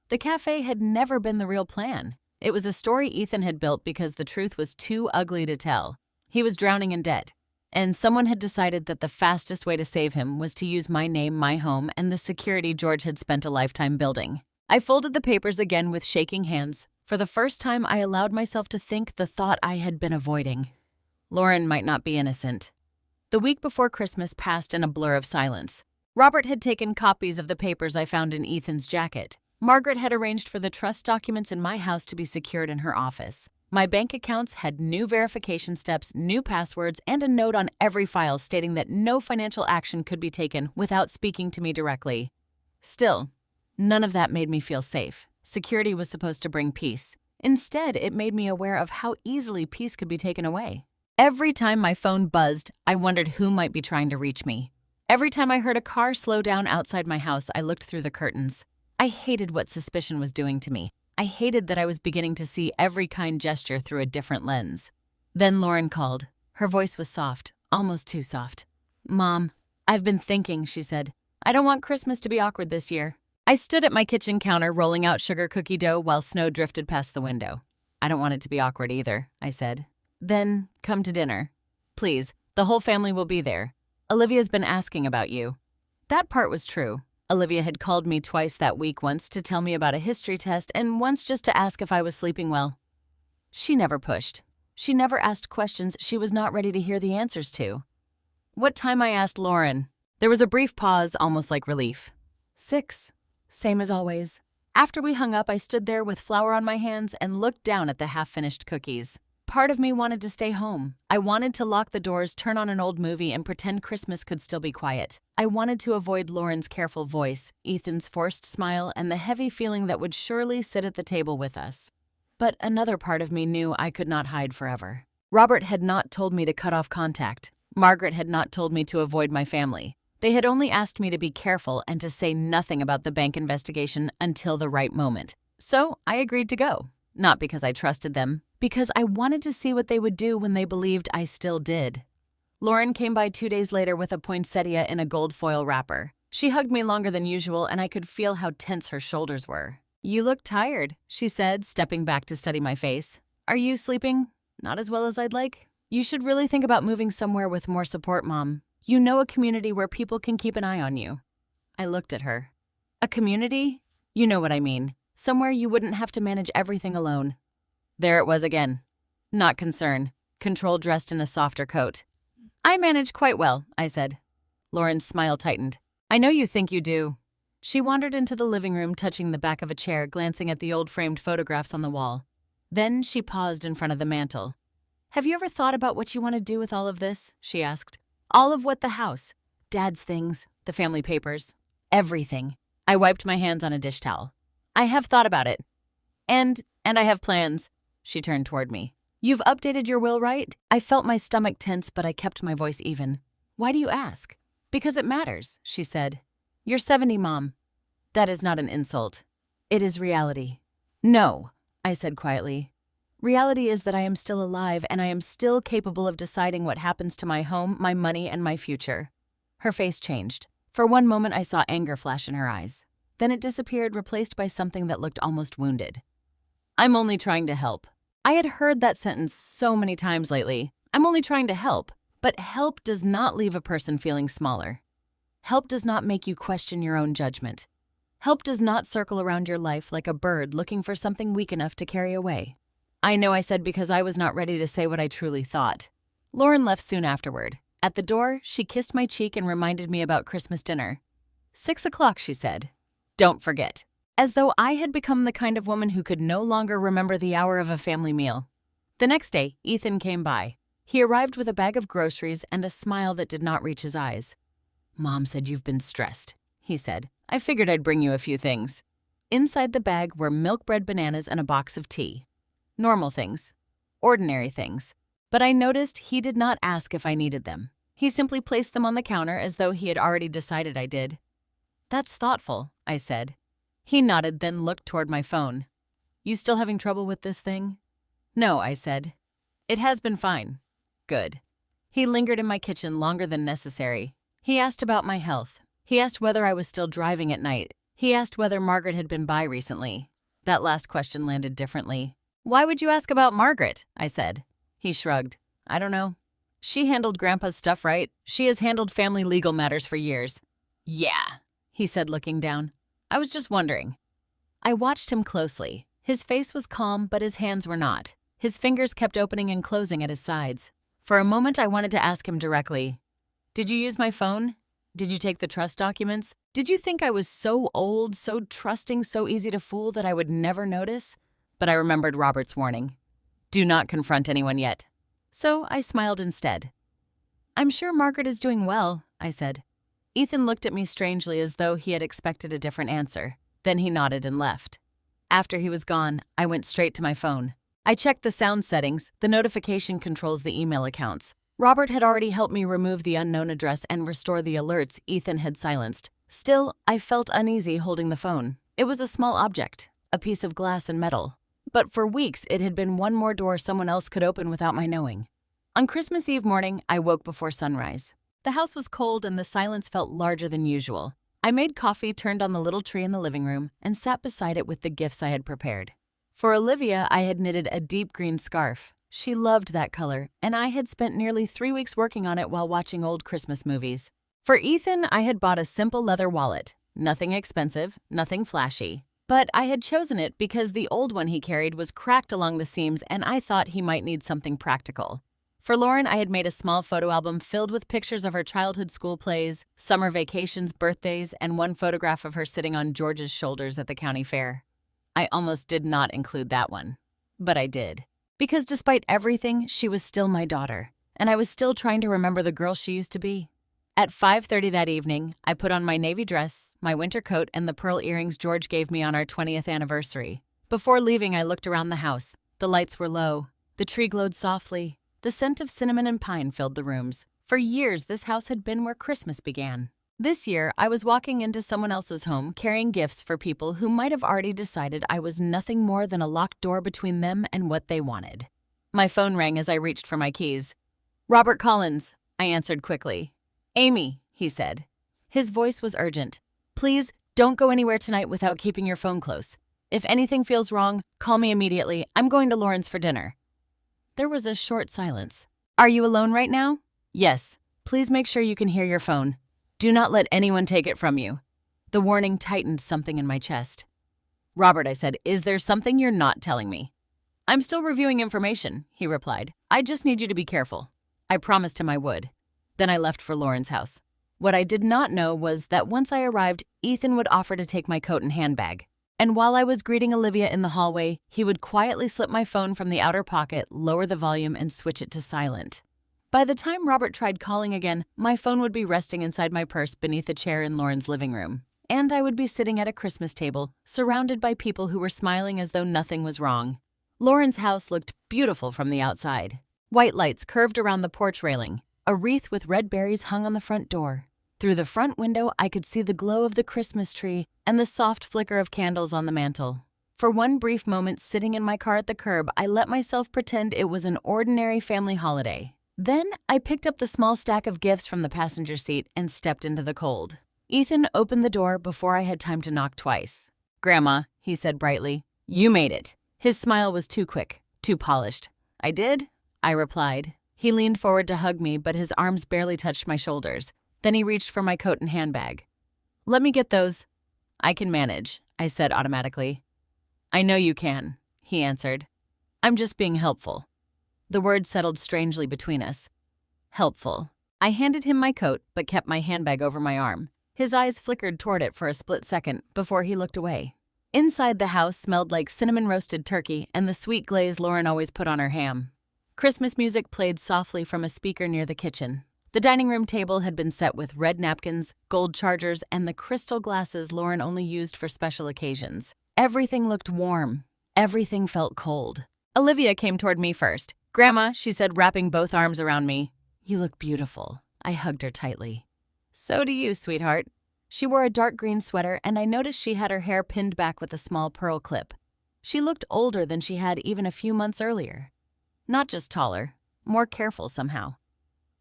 The cafe had never been the real plan. It was a story Ethan had built because the truth was too ugly to tell. He was drowning in debt, and someone had decided that the fastest way to save him was to use my name, my home, and the security George had spent a lifetime building. I folded the papers again with shaking hands. For the first time, I allowed myself to think the thought I had been avoiding. Lauren might not be innocent. The week before Christmas passed in a blur of silence. Robert had taken copies of the papers I found in Ethan's jacket. Margaret had arranged for the trust documents in my house to be secured in her office. My bank accounts had new verification steps, new passwords, and a note on every file stating that no financial action could be taken without speaking to me directly. Still, none of that made me feel safe. Security was supposed to bring peace. Instead, it made me aware of how easily peace could be taken away. Every time my phone buzzed, I wondered who might be trying to reach me. Every time I heard a car slow down outside my house, I looked through the curtains. I hated what suspicion was doing to me. I hated that I was beginning to see every kind gesture through a different lens. Then Lauren called. Her voice was soft, almost too soft. "Mom, I've been thinking," she said. "I don't want Christmas to be awkward this year." I stood at my kitchen counter rolling out sugar cookie dough while snow drifted past the window. "I don't want it to be awkward either," I said. "Then come to dinner. Please, the whole family will be there. Olivia's been asking about you." That part was true. Olivia had called me twice that week, once to tell me about a history test and once just to ask if I was sleeping well. She never pushed. She never asked questions she was not ready to hear the answers to. What time, I asked Lauren. There was a brief pause, almost like relief. 6. Same as always. After we hung up, I stood there with flour on my hands and looked down at the half-finished cookies. Part of me wanted to stay home. I wanted to lock the doors, turn on an old movie, and pretend Christmas could still be quiet. I wanted to avoid Lauren's careful voice, Ethan's forced smile, and the heavy feeling that would surely sit at the table with us. But another part of me knew I could not hide forever. Robert had not told me to cut off contact. Margaret had not told me to avoid my family. They had only asked me to be careful and to say nothing about the bank investigation until the right moment. So I agreed to go. Not because I trusted them, because I wanted to see what they would do when they believed I still did. Lauren came by 2 days later with a poinsettia in a gold foil wrapper. She hugged me longer than usual, and I could feel how tense her shoulders were. "You look tired," she said, stepping back to study my face. "Are you sleeping? Not as well as I'd like? You should really think about moving somewhere with more support, Mom. You know a community where people can keep an eye on you." I looked at her. "A community? You know what I mean. Somewhere you wouldn't have to manage everything alone." There it was again. Not concern. Control dressed in a softer coat. "I manage quite well," I said. Lauren's smile tightened. "I know you think you do." She wandered into the living room, touching the back of a chair, glancing at the old framed photographs on the wall. Then she paused in front of the mantel. "Have you ever thought about what you want to do with all of this?" she asked. "All of what the house, Dad's things, the family papers, everything." I wiped my hands on a dish towel. "I have thought about it. And I have plans." She turned toward me. "You've updated your will, right?" I felt my stomach tense, but I kept my voice even. "Why do you ask?" "Because it matters," she said. "You're 70, Mom." "That is not an insult. It is reality." "No," I said quietly. "Reality is that I am still alive and I am still capable of deciding what happens to my home, my money, and my future." Her face changed. For one moment, I saw anger flash in her eyes. Then it disappeared, replaced by something that looked almost wounded. "I'm only trying to help." I had heard that sentence so many times lately. I'm only trying to help. But help does not leave a person feeling smaller. Help does not make you question your own judgment. Help does not circle around your life like a bird looking for something weak enough to carry away. I know I said because I was not ready to say what I truly thought. Lauren left soon afterward. At the door, she kissed my cheek and reminded me about Christmas dinner. 6 o'clock, she said. Don't forget. As though I had become the kind of woman who could no longer remember the hour of a family meal. The next day, Ethan came by. He arrived with a bag of groceries and a smile that did not reach his eyes. Mom said you've been stressed, he said. I figured I'd bring you a few things. Inside the bag were milk bread bananas and a box of tea. Normal things. Ordinary things. But I noticed he did not ask if I needed them. He simply placed them on the counter as though he had already decided I did. That's thoughtful, I said. He nodded, then looked toward my phone. You still having trouble with this thing? No, I said. It has been fine. Good. He lingered in my kitchen longer than necessary. He asked about my health. He asked whether I was still driving at night. He asked whether Margaret had been by recently. That last question landed differently. Why would you ask about Margaret? I said. He shrugged. I don't know. She handled Grandpa's stuff right. She has handled family legal matters for years. Yeah, he said, looking down. I was just wondering. I watched him closely. His face was calm, but his hands were not. His fingers kept opening and closing at his sides. For a moment, I wanted to ask him directly, did you use my phone? Did you take the trust documents? Did you think I was so old, so trusting, so easy to fool that I would never notice? But I remembered Robert's warning. Do not confront anyone yet. So I smiled instead. I'm sure Margaret is doing well, I said. Ethan looked at me strangely as though he had expected a different answer. Then he nodded and left. After he was gone, I went straight to my phone. I checked the sound settings. The notification controls the email accounts. Robert had already helped me remove the unknown address and restore the alerts Ethan had silenced. Still, I felt uneasy holding the phone. It was a small object, a piece of glass and metal. But for weeks, it had been one more door someone else could open without my knowing. On Christmas Eve morning, I woke before sunrise. The house was cold and the silence felt larger than usual. I made coffee, turned on the little tree in the living room, and sat beside it with the gifts I had prepared. For Olivia, I had knitted a deep green scarf. She loved that color, and I had spent nearly 3 weeks working on it while watching old Christmas movies. For Ethan, I had bought a simple leather wallet. Nothing expensive, nothing flashy. But I had chosen it because the old one he carried was cracked along the seams and I thought he might need something practical. For Lauren, I had made a small photo album filled with pictures of her childhood school plays, summer vacations, birthdays, and one photograph of her sitting on George's shoulders at the county fair. I almost did not include that one. But I did. Because despite everything, she was still my daughter, and I was still trying to remember the girl she used to be. At 5:30 that evening, I put on my navy dress, my winter coat, and the pearl earrings George gave me on our 20th anniversary. Before leaving, I looked around the house. The lights were low. The tree glowed softly. The scent of cinnamon and pine filled the rooms. For years, this house had been where Christmas began. This year, I was walking into someone else's home carrying gifts for people who might have already decided I was nothing more than a locked door between them and what they wanted. My phone rang as I reached for my keys. Robert Collins, I answered quickly. Amy, he said. His voice was urgent. Please, don't go anywhere tonight without keeping your phone close. If anything feels wrong, call me immediately. I'm going to Lauren's for dinner. There was a short silence. Are you alone right now? Yes. Please make sure you can hear your phone. Do not let anyone take it from you. The warning tightened something in my chest. Robert, I said, is there something you're not telling me? I'm still reviewing information, he replied. I just need you to be careful. I promised him I would. Then I left for Lauren's house. What I did not know was that once I arrived, Ethan would offer to take my coat and handbag. And while I was greeting Olivia in the hallway, he would quietly slip my phone from the outer pocket, lower the volume, and switch it to silent. By the time Robert tried calling again, my phone would be resting inside my purse beneath a chair in Lauren's living room. And I would be sitting at a Christmas table, surrounded by people who were smiling as though nothing was wrong. Lauren's house looked beautiful from the outside. White lights curved around the porch railing. A wreath with red berries hung on the front door. Through the front window, I could see the glow of the Christmas tree and the soft flicker of candles on the mantel. For one brief moment sitting in my car at the curb, I let myself pretend it was an ordinary family holiday. Then I picked up the small stack of gifts from the passenger seat and stepped into the cold. Ethan opened the door before I had time to knock twice. Grandma, he said brightly, you made it. His smile was too quick, too polished. I did, I replied. He leaned forward to hug me, but his arms barely touched my shoulders. Then he reached for my coat and handbag. "Let me get those." "I can manage," I said automatically. "I know you can," he answered. "I'm just being helpful." The words settled strangely between us. Helpful. I handed him my coat, but kept my handbag over my arm. His eyes flickered toward it for a split second before he looked away. Inside, the house smelled like cinnamon-roasted turkey and the sweet glaze Lauren always put on her ham. Christmas music played softly from a speaker near the kitchen. The dining room table had been set with red napkins, gold chargers, and the crystal glasses Lauren only used for special occasions. Everything looked warm. Everything felt cold. Olivia came toward me first. "Grandma," she said, wrapping both arms around me. "You look beautiful." I hugged her tightly. "So do you, sweetheart." She wore a dark green sweater, and I noticed she had her hair pinned back with a small pearl clip. She looked older than she had even a few months earlier. Not just taller, more careful somehow.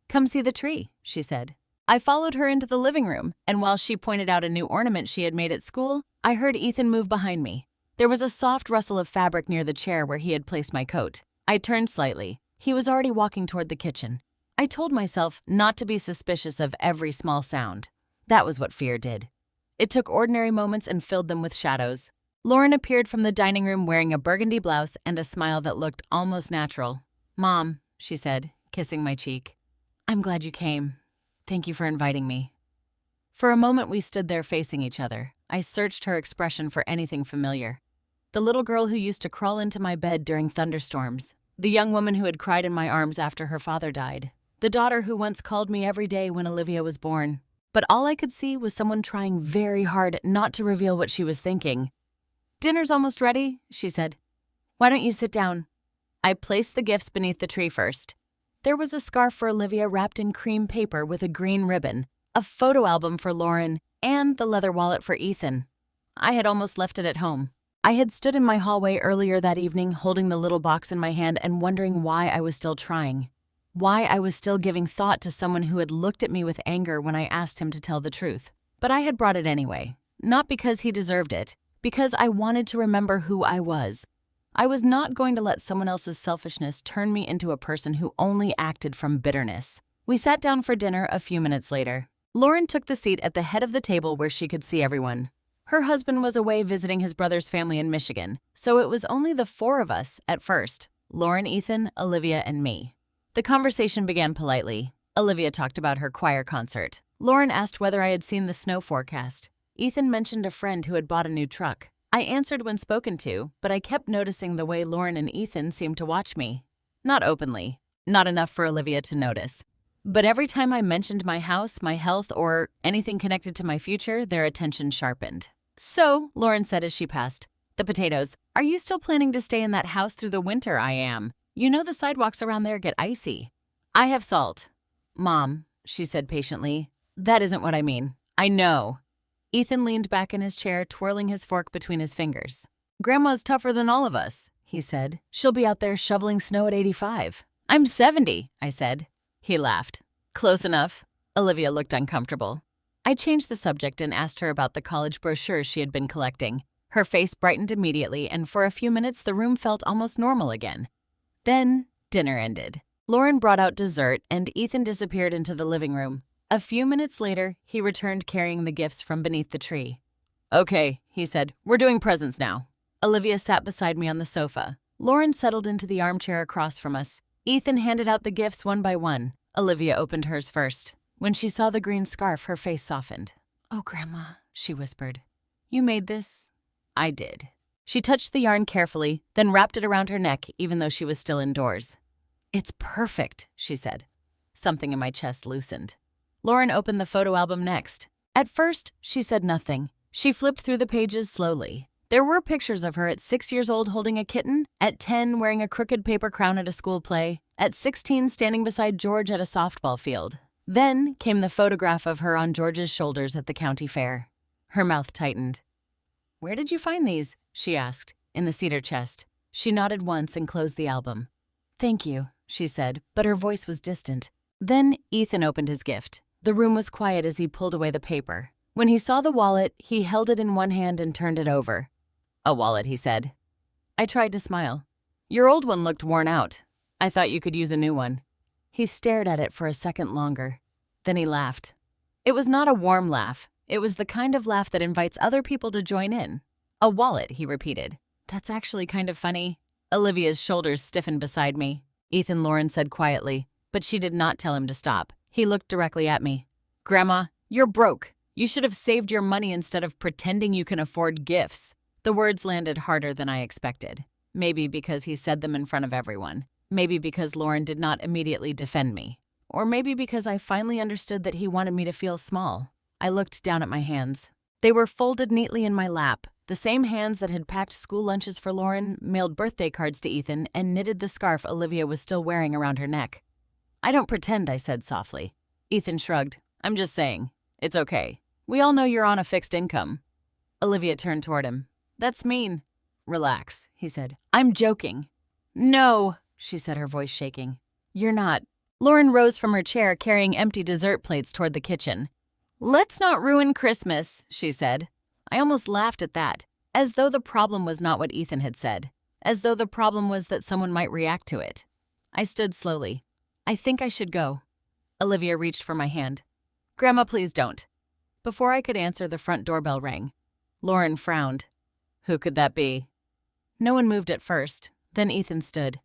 "Come see the tree," she said. I followed her into the living room, and while she pointed out a new ornament she had made at school, I heard Ethan move behind me. There was a soft rustle of fabric near the chair where he had placed my coat. I turned slightly. He was already walking toward the kitchen. I told myself not to be suspicious of every small sound. That was what fear did. It took ordinary moments and filled them with shadows. Lauren appeared from the dining room wearing a burgundy blouse and a smile that looked almost natural. "Mom," she said, kissing my cheek. "I'm glad you came. Thank you for inviting me." For a moment we stood there facing each other. I searched her expression for anything familiar. The little girl who used to crawl into my bed during thunderstorms. The young woman who had cried in my arms after her father died. The daughter who once called me every day when Olivia was born. But all I could see was someone trying very hard not to reveal what she was thinking. "Dinner's almost ready," she said. "Why don't you sit down?" I placed the gifts beneath the tree first. There was a scarf for Olivia wrapped in cream paper with a green ribbon, a photo album for Lauren, and the leather wallet for Ethan. I had almost left it at home. I had stood in my hallway earlier that evening holding the little box in my hand and wondering why I was still trying. Why I was still giving thought to someone who had looked at me with anger when I asked him to tell the truth. But I had brought it anyway, not because he deserved it, because I wanted to remember who I was. I was not going to let someone else's selfishness turn me into a person who only acted from bitterness. We sat down for dinner a few minutes later. Lauren took the seat at the head of the table where she could see everyone. Her husband was away visiting his brother's family in Michigan, so it was only the four of us at first: Lauren, Ethan, Olivia, and me. The conversation began politely. Olivia talked about her choir concert. Lauren asked whether I had seen the snow forecast. Ethan mentioned a friend who had bought a new truck. I answered when spoken to, but I kept noticing the way Lauren and Ethan seemed to watch me. Not openly, not enough for Olivia to notice. But every time I mentioned my house, my health, or anything connected to my future, their attention sharpened. "So," Lauren said as she passed, "the potatoes. Are you still planning to stay in that house through the winter?" "I am. You know the sidewalks around there get icy." "I have salt." "Mom," she said patiently, "that isn't what I mean." "I know." Ethan leaned back in his chair, twirling his fork between his fingers. "Grandma's tougher than all of us," he said. "She'll be out there shoveling snow at 85. "I'm 70, I said. He laughed. "Close enough." Olivia looked uncomfortable. I changed the subject and asked her about the college brochures she had been collecting. Her face brightened immediately, and for a few minutes the room felt almost normal again. Then dinner ended. Lauren brought out dessert, and Ethan disappeared into the living room. A few minutes later, he returned carrying the gifts from beneath the tree. "Okay," he said, "we're doing presents now." Olivia sat beside me on the sofa. Lauren settled into the armchair across from us. Ethan handed out the gifts one by one. Olivia opened hers first. When she saw the green scarf, her face softened. "Oh, Grandma," she whispered. "You made this?" "I did." She touched the yarn carefully, then wrapped it around her neck, even though she was still indoors. "It's perfect," she said. Something in my chest loosened. Lauren opened the photo album next. At first, she said nothing. She flipped through the pages slowly. There were pictures of her at 6 years old holding a kitten, at 10 wearing a crooked paper crown at a school play, at 16 standing beside George at a softball field. Then came the photograph of her on George's shoulders at the county fair. Her mouth tightened. "Where did you find these?" she asked. "In the cedar chest." She nodded once and closed the album. "Thank you," she said, but her voice was distant. Then Ethan opened his gift. The room was quiet as he pulled away the paper. When he saw the wallet, he held it in one hand and turned it over. "A wallet," he said. I tried to smile. "Your old one looked worn out. I thought you could use a new one." He stared at it for a second longer. Then he laughed. It was not a warm laugh. It was the kind of laugh that invites other people to join in. A wallet, he repeated. That's actually kind of funny. Olivia's shoulders stiffened beside me. Ethan, Lauren said quietly, but she did not tell him to stop. He looked directly at me. Grandma, you're broke. You should have saved your money instead of pretending you can afford gifts. The words landed harder than I expected. Maybe because he said them in front of everyone. Maybe because Lauren did not immediately defend me. Or maybe because I finally understood that he wanted me to feel small. I looked down at my hands. They were folded neatly in my lap, the same hands that had packed school lunches for Lauren, mailed birthday cards to Ethan, and knitted the scarf Olivia was still wearing around her neck. I don't pretend, I said softly. Ethan shrugged. I'm just saying. It's okay. We all know you're on a fixed income. Olivia turned toward him. That's mean. Relax, he said. I'm joking. No, she said, her voice shaking. You're not. Lauren rose from her chair carrying empty dessert plates toward the kitchen. Let's not ruin Christmas, she said. I almost laughed at that, as though the problem was not what Ethan had said, as though the problem was that someone might react to it. I stood slowly. I think I should go. Olivia reached for my hand. Grandma, please don't. Before I could answer, the front doorbell rang. Lauren frowned. Who could that be? No one moved at first. Then Ethan stood.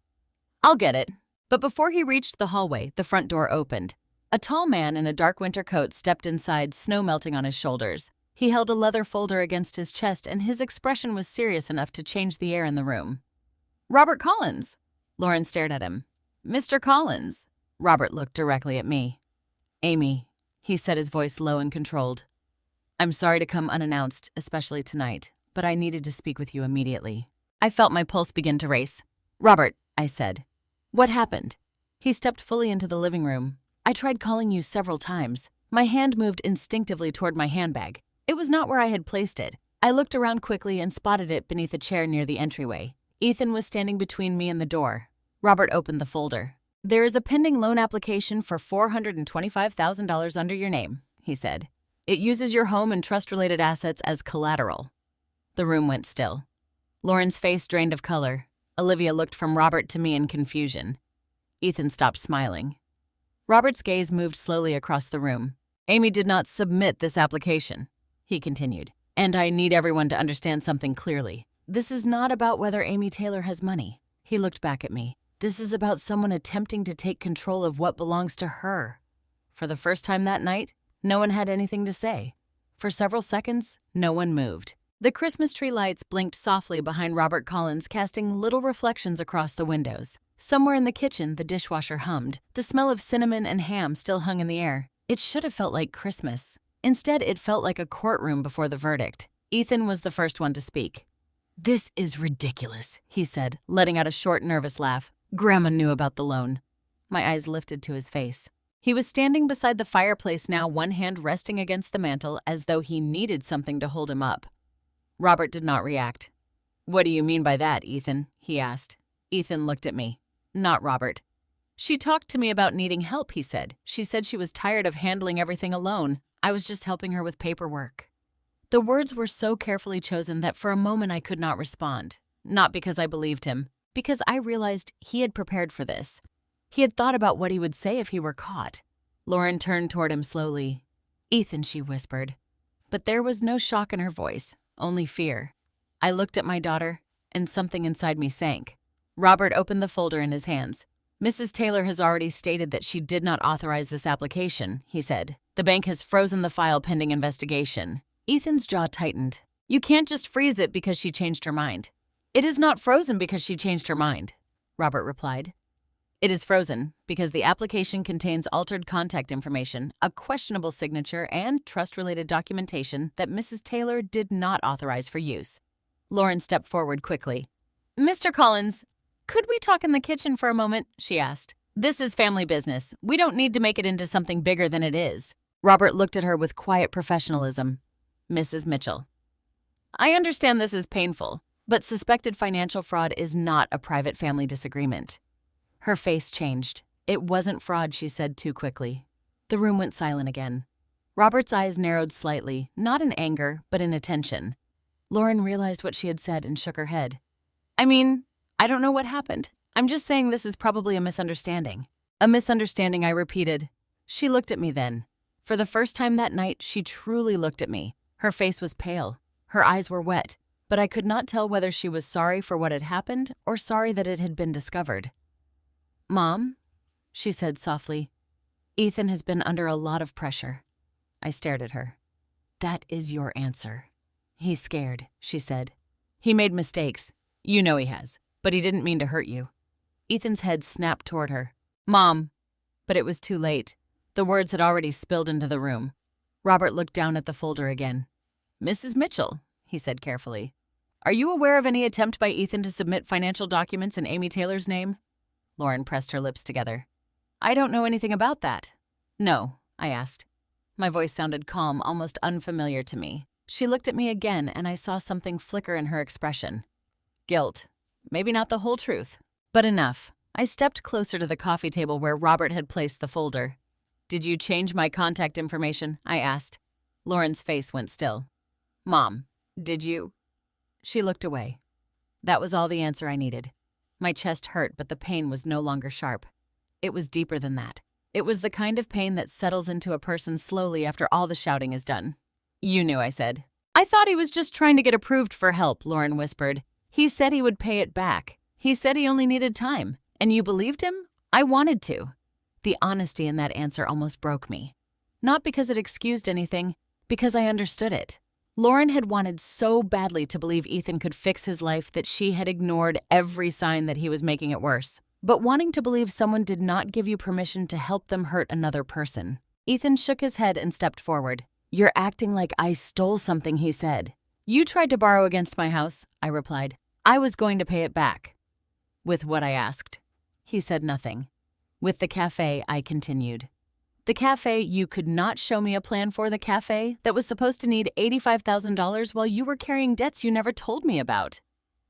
I'll get it. But before he reached the hallway, the front door opened. A tall man in a dark winter coat stepped inside, snow melting on his shoulders. He held a leather folder against his chest, and his expression was serious enough to change the air in the room. Robert Collins! Lauren stared at him. Mr. Collins! Robert looked directly at me. Amy, he said, his voice low and controlled. I'm sorry to come unannounced, especially tonight, but I needed to speak with you immediately. I felt my pulse begin to race. Robert, I said. What happened? He stepped fully into the living room. I tried calling you several times. My hand moved instinctively toward my handbag. It was not where I had placed it. I looked around quickly and spotted it beneath a chair near the entryway. Ethan was standing between me and the door. Robert opened the folder. There is a pending loan application for $425,000 under your name, he said. It uses your home and trust-related assets as collateral. The room went still. Lauren's face drained of color. Olivia looked from Robert to me in confusion. Ethan stopped smiling. Robert's gaze moved slowly across the room. Amy did not submit this application, he continued. And I need everyone to understand something clearly. This is not about whether Amy Taylor has money. He looked back at me. This is about someone attempting to take control of what belongs to her. For the first time that night, no one had anything to say. For several seconds, no one moved. The Christmas tree lights blinked softly behind Robert Collins, casting little reflections across the windows. Somewhere in the kitchen, the dishwasher hummed. The smell of cinnamon and ham still hung in the air. It should have felt like Christmas. Instead, it felt like a courtroom before the verdict. Ethan was the first one to speak. This is ridiculous, he said, letting out a short, nervous laugh. Grandma knew about the loan. My eyes lifted to his face. He was standing beside the fireplace now, one hand resting against the mantel as though he needed something to hold him up. Robert did not react. What do you mean by that, Ethan? He asked. Ethan looked at me. Not Robert. She talked to me about needing help, he said. She said she was tired of handling everything alone. I was just helping her with paperwork. The words were so carefully chosen that for a moment I could not respond. Not because I believed him, because I realized he had prepared for this. He had thought about what he would say if he were caught. Lauren turned toward him slowly. Ethan, she whispered. But there was no shock in her voice, only fear. I looked at my daughter, and something inside me sank. Robert opened the folder in his hands. Mrs. Taylor has already stated that she did not authorize this application, he said. The bank has frozen the file pending investigation. Ethan's jaw tightened. You can't just freeze it because she changed her mind. It is not frozen because she changed her mind, Robert replied. It is frozen because the application contains altered contact information, a questionable signature, and trust-related documentation that Mrs. Taylor did not authorize for use. Lauren stepped forward quickly. Mr. Collins, could we talk in the kitchen for a moment? She asked. This is family business. We don't need to make it into something bigger than it is. Robert looked at her with quiet professionalism. Mrs. Mitchell. I understand this is painful, but suspected financial fraud is not a private family disagreement. Her face changed. It wasn't fraud, she said too quickly. The room went silent again. Robert's eyes narrowed slightly, not in anger, but in attention. Lauren realized what she had said and shook her head. I don't know what happened. I'm just saying this is probably a misunderstanding. A misunderstanding, I repeated. She looked at me then. For the first time that night, she truly looked at me. Her face was pale. Her eyes were wet, but I could not tell whether she was sorry for what had happened or sorry that it had been discovered. "Mom," she said softly, "Ethan has been under a lot of pressure." I stared at her. "That is your answer." "He's scared," she said. "He made mistakes. You know he has, but he didn't mean to hurt you." Ethan's head snapped toward her. "Mom." But it was too late. The words had already spilled into the room. Robert looked down at the folder again. "Mrs. Mitchell," he said carefully, "are you aware of any attempt by Ethan to submit financial documents in Amy Taylor's name?" Lauren pressed her lips together. "I don't know anything about that." "No," I asked. My voice sounded calm, almost unfamiliar to me. She looked at me again, and I saw something flicker in her expression. Guilt. Maybe not the whole truth, but enough. I stepped closer to the coffee table where Robert had placed the folder. "Did you change my contact information?" I asked. Lauren's face went still. "Mom, did you?" She looked away. That was all the answer I needed. My chest hurt, but the pain was no longer sharp. It was deeper than that. It was the kind of pain that settles into a person slowly after all the shouting is done. "You knew," I said. "I thought he was just trying to get approved for help," Lauren whispered. "He said he would pay it back. He said he only needed time. And you believed him? I wanted to." The honesty in that answer almost broke me. Not because it excused anything, because I understood it. Lauren had wanted so badly to believe Ethan could fix his life that she had ignored every sign that he was making it worse. But wanting to believe someone did not give you permission to help them hurt another person. Ethan shook his head and stepped forward. "You're acting like I stole something," he said. "You tried to borrow against my house," I replied. "I was going to pay it back." "With what?" I asked. He said nothing. "With the cafe," I continued. "The cafe, you could not show me a plan for the cafe that was supposed to need $85,000 while you were carrying debts you never told me about."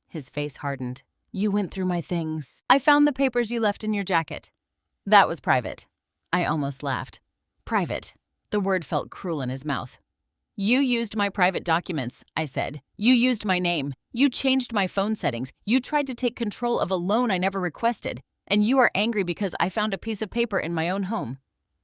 His face hardened. "You went through my things. I found the papers you left in your jacket." "That was private." I almost laughed. "Private." The word felt cruel in his mouth. "You used my private documents," I said. "You used my name. You changed my phone settings. You tried to take control of a loan I never requested. And you are angry because I found a piece of paper in my own home."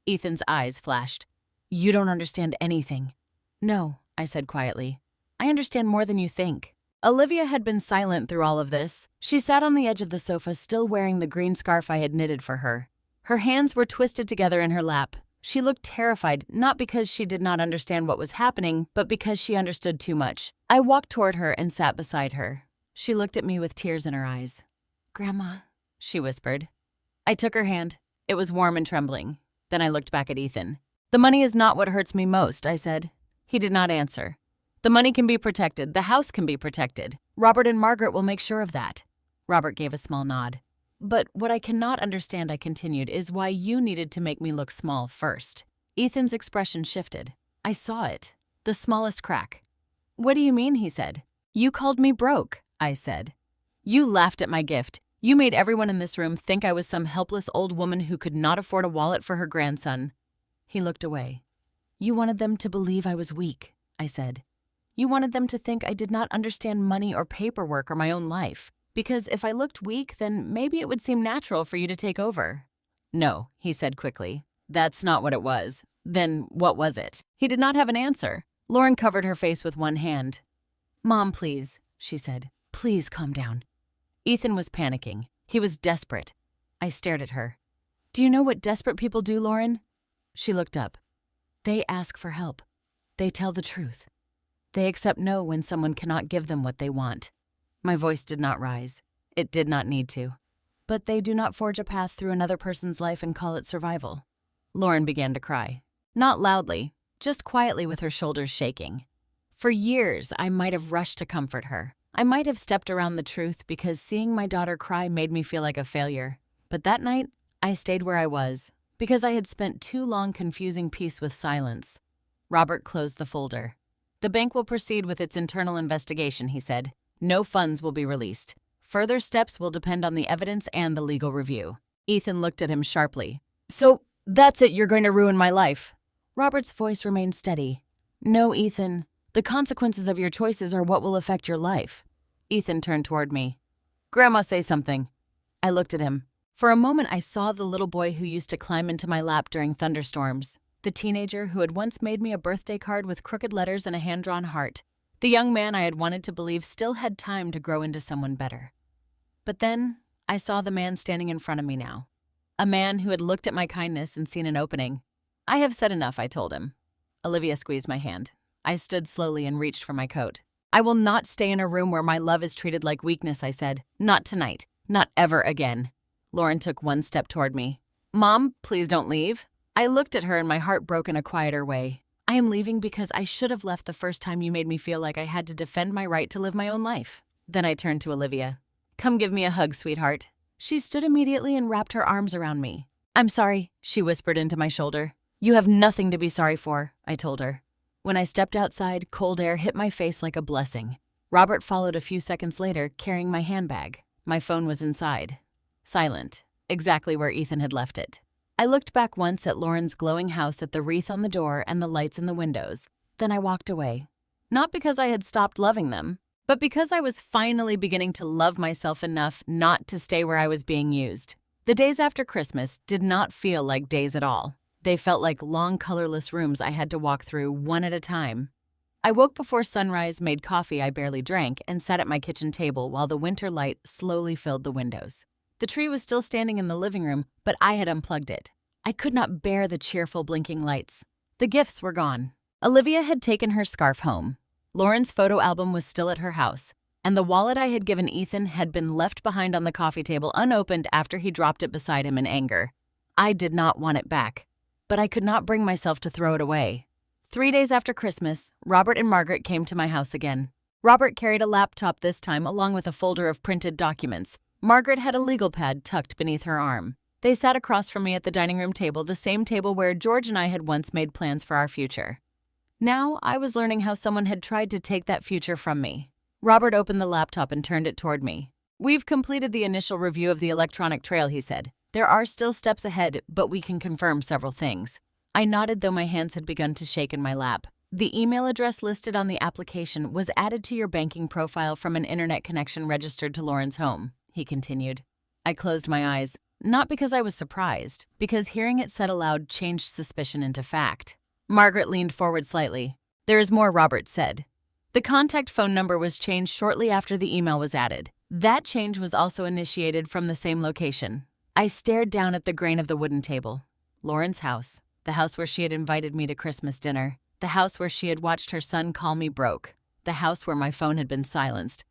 Ethan's eyes flashed. "You don't understand anything." "No," I said quietly. "I understand more than you think." Olivia had been silent through all of this. She sat on the edge of the sofa, still wearing the green scarf I had knitted for her. Her hands were twisted together in her lap. She looked terrified, not because she did not understand what was happening, but because she understood too much. I walked toward her and sat beside her. She looked at me with tears in her eyes. "Grandma," she whispered. I took her hand. It was warm and trembling. Then I looked back at Ethan. "The money is not what hurts me most," I said. He did not answer. "The money can be protected. The house can be protected. Robert and Margaret will make sure of that." Robert gave a small nod. "But what I cannot understand," I continued, "is why you needed to make me look small first." Ethan's expression shifted. I saw it. The smallest crack. "What do you mean?" he said. "You called me broke," I said. "You laughed at my gift. You made everyone in this room think I was some helpless old woman who could not afford a wallet for her grandson." He looked away. "You wanted them to believe I was weak," I said. "You wanted them to think I did not understand money or paperwork or my own life. Because if I looked weak, then maybe it would seem natural for you to take over." "No," he said quickly. "That's not what it was. Then what was it?" He did not have an answer. Lauren covered her face with one hand. "Mom, please," she said. "Please calm down." Ethan was panicking. He was desperate. I stared at her. "Do you know what desperate people do, Lauren?" She looked up. "They ask for help. They tell the truth. They accept no when someone cannot give them what they want." My voice did not rise. It did not need to. "But they do not forge a path through another person's life and call it survival." Lauren began to cry. Not loudly, just quietly with her shoulders shaking. For years, I might have rushed to comfort her. I might have stepped around the truth because seeing my daughter cry made me feel like a failure. But that night, I stayed where I was because I had spent too long confusing peace with silence. Robert closed the folder. "The bank will proceed with its internal investigation," he said. "No funds will be released. Further steps will depend on the evidence and the legal review." Ethan looked at him sharply. "So that's it, you're going to ruin my life?" Robert's voice remained steady. "No, Ethan. The consequences of your choices are what will affect your life." Ethan turned toward me. "Grandma, say something." I looked at him. For a moment I saw the little boy who used to climb into my lap during thunderstorms. the teenager who had once made me a birthday card with crooked letters and a hand-drawn heart, the young man I had wanted to believe still had time to grow into someone better. But then I saw the man standing in front of me now. A man who had looked at my kindness and seen an opening. "I have said enough," I told him. Olivia squeezed my hand. I stood slowly and reached for my coat. "I will not stay in a room where my love is treated like weakness," I said. "Not tonight. Not ever again." Lauren took one step toward me. "Mom, please don't leave." I looked at her and my heart broke in a quieter way. "I am leaving because I should have left the first time you made me feel like I had to defend my right to live my own life." Then I turned to Olivia. "Come give me a hug, sweetheart." She stood immediately and wrapped her arms around me. "I'm sorry," she whispered into my shoulder. "You have nothing to be sorry for," I told her. When I stepped outside, cold air hit my face like a blessing. Robert followed a few seconds later, carrying my handbag. My phone was inside. Silent, exactly where Ethan had left it. I looked back once at Lauren's glowing house at the wreath on the door and the lights in the windows. Then I walked away. Not because I had stopped loving them, but because I was finally beginning to love myself enough not to stay where I was being used. The days after Christmas did not feel like days at all. They felt like long, colorless rooms I had to walk through one at a time. I woke before sunrise, made coffee I barely drank, and sat at my kitchen table while the winter light slowly filled the windows. The tree was still standing in the living room, but I had unplugged it. I could not bear the cheerful blinking lights. The gifts were gone. Olivia had taken her scarf home. Lauren's photo album was still at her house, and the wallet I had given Ethan had been left behind on the coffee table unopened after he dropped it beside him in anger. I did not want it back, but I could not bring myself to throw it away. 3 days after Christmas, Robert and Margaret came to my house again. Robert carried a laptop this time along with a folder of printed documents. Margaret had a legal pad tucked beneath her arm. They sat across from me at the dining room table, the same table where George and I had once made plans for our future. Now I was learning how someone had tried to take that future from me. Robert opened the laptop and turned it toward me. "We've completed the initial review of the electronic trail," he said. "There are still steps ahead, but we can confirm several things." I nodded, though my hands had begun to shake in my lap. "The email address listed on the application was added to your banking profile from an internet connection registered to Lauren's home," he continued. I closed my eyes, not because I was surprised, because hearing it said aloud changed suspicion into fact. Margaret leaned forward slightly. "There is more," Robert said. "The contact phone number was changed shortly after the email was added. That change was also initiated from the same location." I stared down at the grain of the wooden table. Lauren's house, the house where she had invited me to Christmas dinner, the house where she had watched her son call me broke, the house where my phone had been silenced.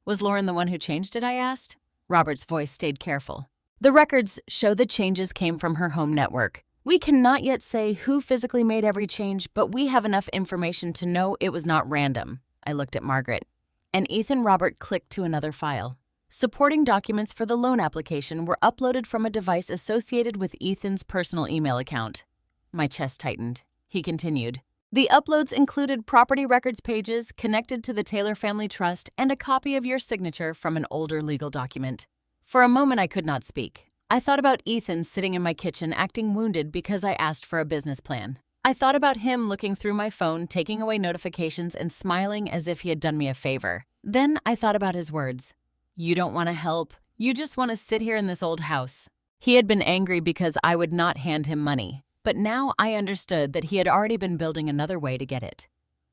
"Was Lauren the one who changed it?" I asked. Robert's voice stayed careful. "The records show the changes came from her home network. We cannot yet say who physically made every change, but we have enough information to know it was not random." I looked at Margaret. And Ethan Robert clicked to another file. Supporting documents for the loan application were uploaded from a device associated with Ethan's personal email account. My chest tightened. He continued. "The uploads included property records pages connected to the Taylor Family Trust and a copy of your signature from an older legal document." For a moment I could not speak. I thought about Ethan sitting in my kitchen acting wounded because I asked for a business plan. I thought about him looking through my phone, taking away notifications and smiling as if he had done me a favor. Then I thought about his words. "You don't want to help. You just want to sit here in this old house." He had been angry because I would not hand him money, but now I understood that he had already been building another way to get it.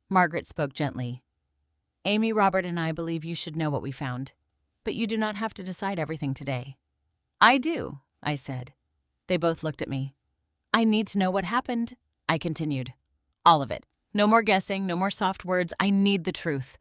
Margaret spoke gently. "Amy, Robert, and I believe you should know what we found, but you do not have to decide everything today." "I do," I said. They both looked at me. "I need to know what happened," I continued. "All of it. No more guessing, no more soft words. I need the truth."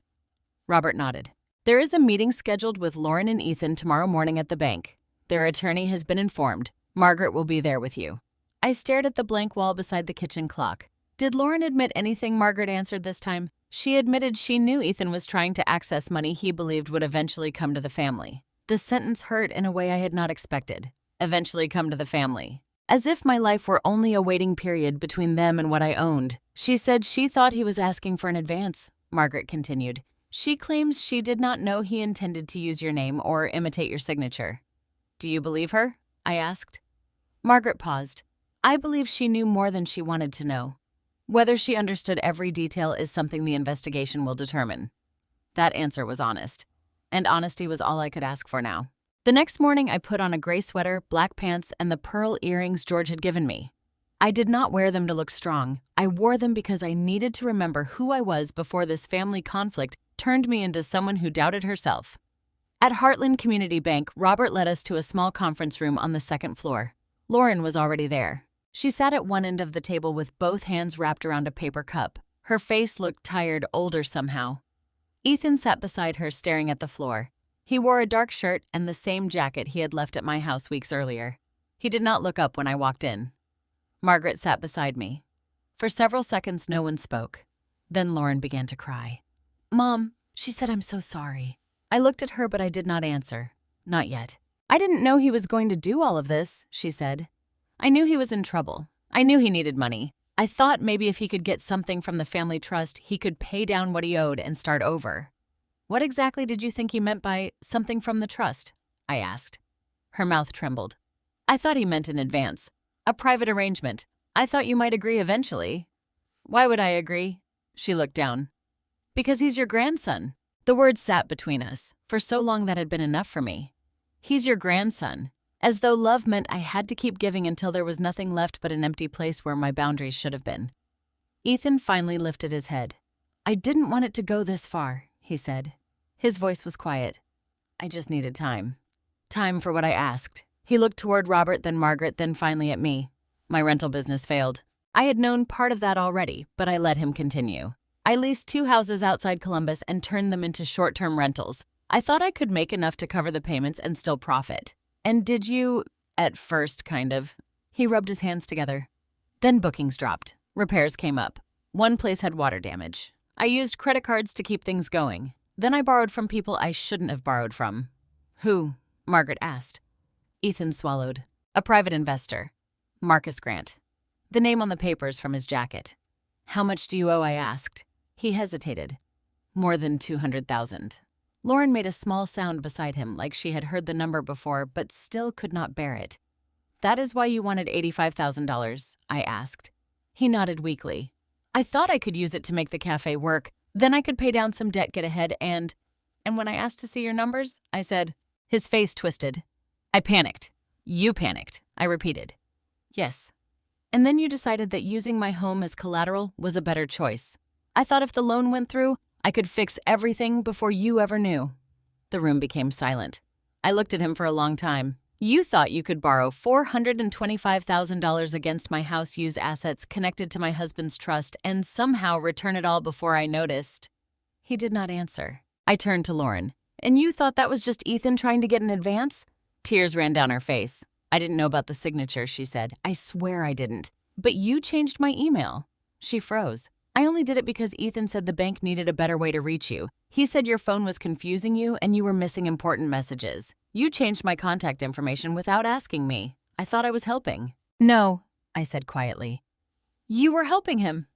Robert nodded. "There is a meeting scheduled with Lauren and Ethan tomorrow morning at the bank. Their attorney has been informed. Margaret will be there with you." I stared at the blank wall beside the kitchen clock. Did Lauren admit anything? Margaret answered this time. She admitted she knew Ethan was trying to access money he believed would eventually come to the family. The sentence hurt in a way I had not expected. Eventually come to the family. As if my life were only a waiting period between them and what I owned. "She said she thought he was asking for an advance," Margaret continued. "She claims she did not know he intended to use your name or imitate your signature." "Do you believe her?" I asked. Margaret paused. "I believe she knew more than she wanted to know. Whether she understood every detail is something the investigation will determine." That answer was honest. And honesty was all I could ask for now. The next morning, I put on a gray sweater, black pants, and the pearl earrings George had given me. I did not wear them to look strong. I wore them because I needed to remember who I was before this family conflict turned me into someone who doubted herself. At Heartland Community Bank, Robert led us to a small conference room on the second floor. Lauren was already there. She sat at one end of the table with both hands wrapped around a paper cup. Her face looked tired, older somehow. Ethan sat beside her, staring at the floor. He wore a dark shirt and the same jacket he had left at my house weeks earlier. He did not look up when I walked in. Margaret sat beside me. For several seconds, no one spoke. Then Lauren began to cry. "Mom," she said, "I'm so sorry." I looked at her, but I did not answer. Not yet. "I didn't know he was going to do all of this," she said. "I knew he was in trouble. I knew he needed money. I thought maybe if he could get something from the family trust, he could pay down what he owed and start over." "What exactly did you think he meant by something from the trust?" I asked. Her mouth trembled. "I thought he meant in advance. A private arrangement. I thought you might agree eventually." "Why would I agree?" She looked down. "Because he's your grandson." The words sat between us. For so long that had been enough for me. He's your grandson. As though love meant I had to keep giving until there was nothing left but an empty place where my boundaries should have been. Ethan finally lifted his head. "I didn't want it to go this far," he said. His voice was quiet. "I just needed time. Time for what I asked." He looked toward Robert, then Margaret, then finally at me. "My rental business failed. I had known part of that already, but I let him continue. I leased 2 houses outside Columbus and turned them into short-term rentals. I thought I could make enough to cover the payments and still profit. And did you—" "At first, kind of." He rubbed his hands together. "Then bookings dropped. Repairs came up. One place had water damage. I used credit cards to keep things going. Then I borrowed from people I shouldn't have borrowed from." "Who?" Margaret asked. Ethan swallowed. "A private investor. Marcus Grant." The name on the papers from his jacket. "How much do you owe?" I asked. He hesitated. "More than $200,000. Lauren made a small sound beside him, like she had heard the number before, but still could not bear it. "That is why you wanted $85,000, I asked. He nodded weakly. "I thought I could use it to make the cafe work. Then I could pay down some debt, get ahead, and when I asked to see your numbers, I said—" His face twisted. "I panicked. You panicked," I repeated. "Yes. And then you decided that using my home as collateral was a better choice. I thought if the loan went through, I could fix everything before you ever knew." The room became silent. I looked at him for a long time. "You thought you could borrow $425,000 against my house use assets connected to my husband's trust and somehow return it all before I noticed." He did not answer. I turned to Lauren. "And you thought that was just Ethan trying to get an advance?" Tears ran down her face. "I didn't know about the signature," she said. "I swear I didn't. But you changed my email." She froze. "I only did it because Ethan said the bank needed a better way to reach you. He said your phone was confusing you and you were missing important messages. You changed my contact information without asking me. I thought I was helping." "No," I said quietly. "You were helping him."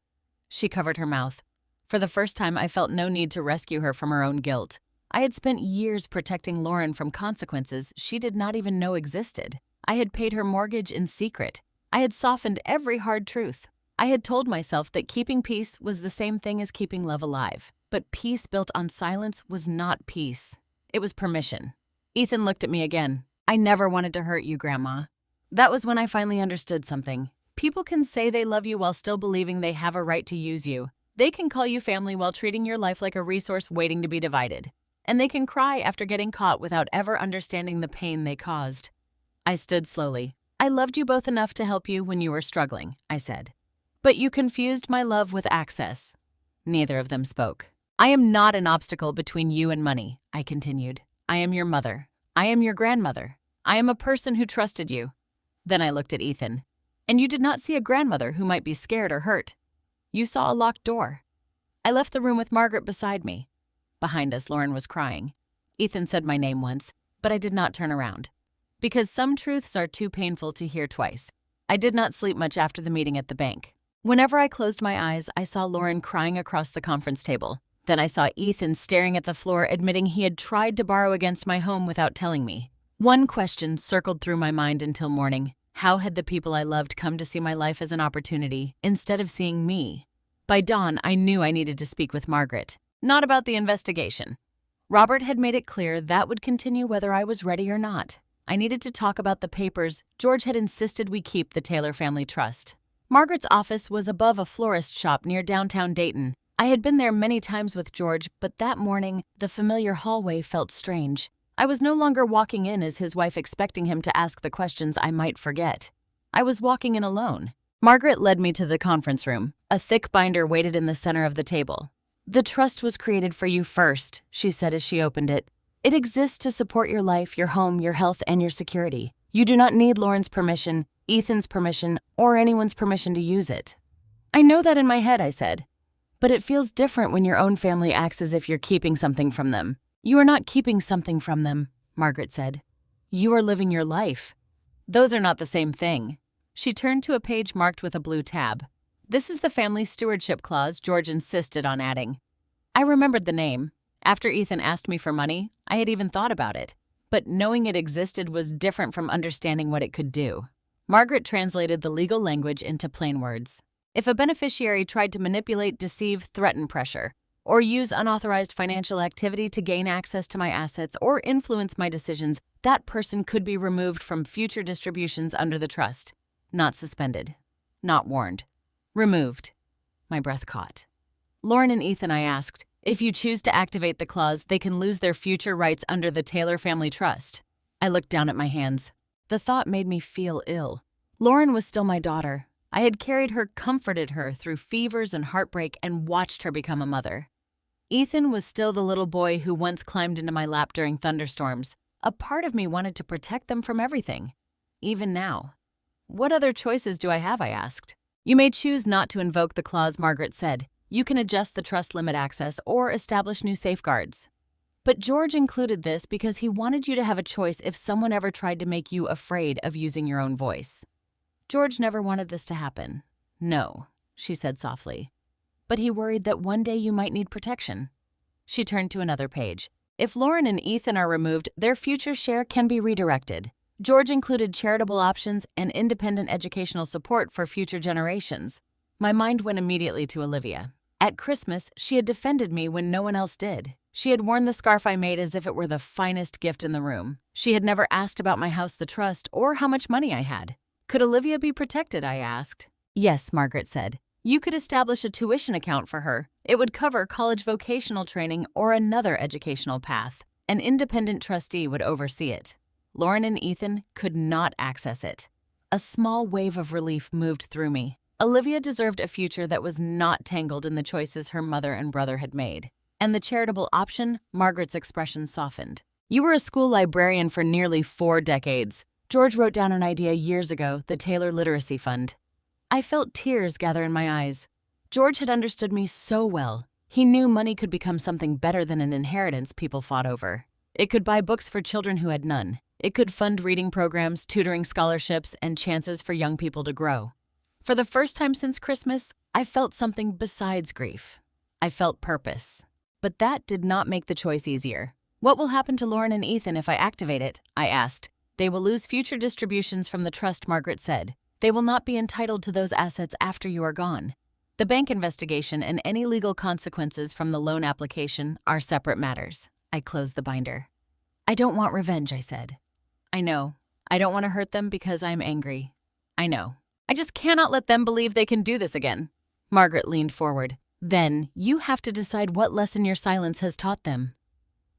She covered her mouth. For the first time, I felt no need to rescue her from her own guilt. I had spent years protecting Lauren from consequences she did not even know existed. I had paid her mortgage in secret. I had softened every hard truth. I had told myself that keeping peace was the same thing as keeping love alive. But peace built on silence was not peace. It was permission. Ethan looked at me again. "I never wanted to hurt you, Grandma." That was when I finally understood something. People can say they love you while still believing they have a right to use you. They can call you family while treating your life like a resource waiting to be divided. And they can cry after getting caught without ever understanding the pain they caused. I stood slowly. "I loved you both enough to help you when you were struggling," I said. "But you confused my love with access." Neither of them spoke. "I am not an obstacle between you and money," I continued. "I am your mother. I am your grandmother. I am a person who trusted you." Then I looked at Ethan. "And you did not see a grandmother who might be scared or hurt. You saw a locked door." I left the room with Margaret beside me. Behind us, Lauren was crying. Ethan said my name once, but I did not turn around. Because some truths are too painful to hear twice. I did not sleep much after the meeting at the bank. Whenever I closed my eyes, I saw Lauren crying across the conference table. Then I saw Ethan staring at the floor, admitting he had tried to borrow against my home without telling me. One question circled through my mind until morning. How had the people I loved come to see my life as an opportunity, instead of seeing me? By dawn, I knew I needed to speak with Margaret. Not about the investigation. Robert had made it clear that would continue whether I was ready or not. I needed to talk about the papers George had insisted we keep the Taylor family trust. Margaret's office was above a florist shop near downtown Dayton. I had been there many times with George, but that morning, the familiar hallway felt strange. I was no longer walking in as his wife, expecting him to ask the questions I might forget. I was walking in alone. Margaret led me to the conference room. A thick binder waited in the center of the table. "The trust was created for you first," she said as she opened it. "It exists to support your life, your home, your health, and your security. You do not need Lauren's permission, Ethan's permission, or anyone's permission to use it." "I know that in my head," I said. "But it feels different when your own family acts as if you're keeping something from them." "You are not keeping something from them," Margaret said. "You are living your life." "Those are not the same thing." She turned to a page marked with a blue tab. "This is the family stewardship clause George insisted on adding." I remembered the name. After Ethan asked me for money, I had even thought about it. But knowing it existed was different from understanding what it could do. Margaret translated the legal language into plain words. If a beneficiary tried to manipulate, deceive, threaten, pressure, or use unauthorized financial activity to gain access to my assets or influence my decisions, that person could be removed from future distributions under the trust. Not suspended. Not warned. Removed. My breath caught. "Lauren and Ethan," I asked, "if you choose to activate the clause, they can lose their future rights under the Taylor family trust." I looked down at my hands. The thought made me feel ill. Lauren was still my daughter. I had carried her, comforted her through fevers and heartbreak, and watched her become a mother. Ethan was still the little boy who once climbed into my lap during thunderstorms. A part of me wanted to protect them from everything. Even now. "What other choices do I have?" I asked. "You may choose not to invoke the clause," Margaret said. "You can adjust the trust limit access or establish new safeguards." But George included this because he wanted you to have a choice if someone ever tried to make you afraid of using your own voice. "George never wanted this to happen." "No," she said softly. "But he worried that one day you might need protection." She turned to another page. "If Lauren and Ethan are removed, their future share can be redirected. George included charitable options and independent educational support for future generations." My mind went immediately to Olivia. At Christmas, she had defended me when no one else did. She had worn the scarf I made as if it were the finest gift in the room. She had never asked about my house, the trust, or how much money I had. "Could Olivia be protected?" I asked. "Yes," Margaret said. "You could establish a tuition account for her. It would cover college vocational training or another educational path. An independent trustee would oversee it. Lauren and Ethan could not access it." A small wave of relief moved through me. Olivia deserved a future that was not tangled in the choices her mother and brother had made. And the charitable option, Margaret's expression softened. "You were a school librarian for nearly 4 decades. George wrote down an idea years ago, the Taylor Literacy Fund." I felt tears gather in my eyes. George had understood me so well. He knew money could become something better than an inheritance people fought over. It could buy books for children who had none. It could fund reading programs, tutoring scholarships, and chances for young people to grow. For the first time since Christmas, I felt something besides grief. I felt purpose. But that did not make the choice easier. "What will happen to Lauren and Ethan if I activate it?" I asked. "They will lose future distributions from the trust," Margaret said. "They will not be entitled to those assets after you are gone. The bank investigation and any legal consequences from the loan application are separate matters." I closed the binder. "I don't want revenge," I said. "I know. I don't want to hurt them because I'm angry. I know. I just cannot let them believe they can do this again." Margaret leaned forward. "Then you have to decide what lesson your silence has taught them."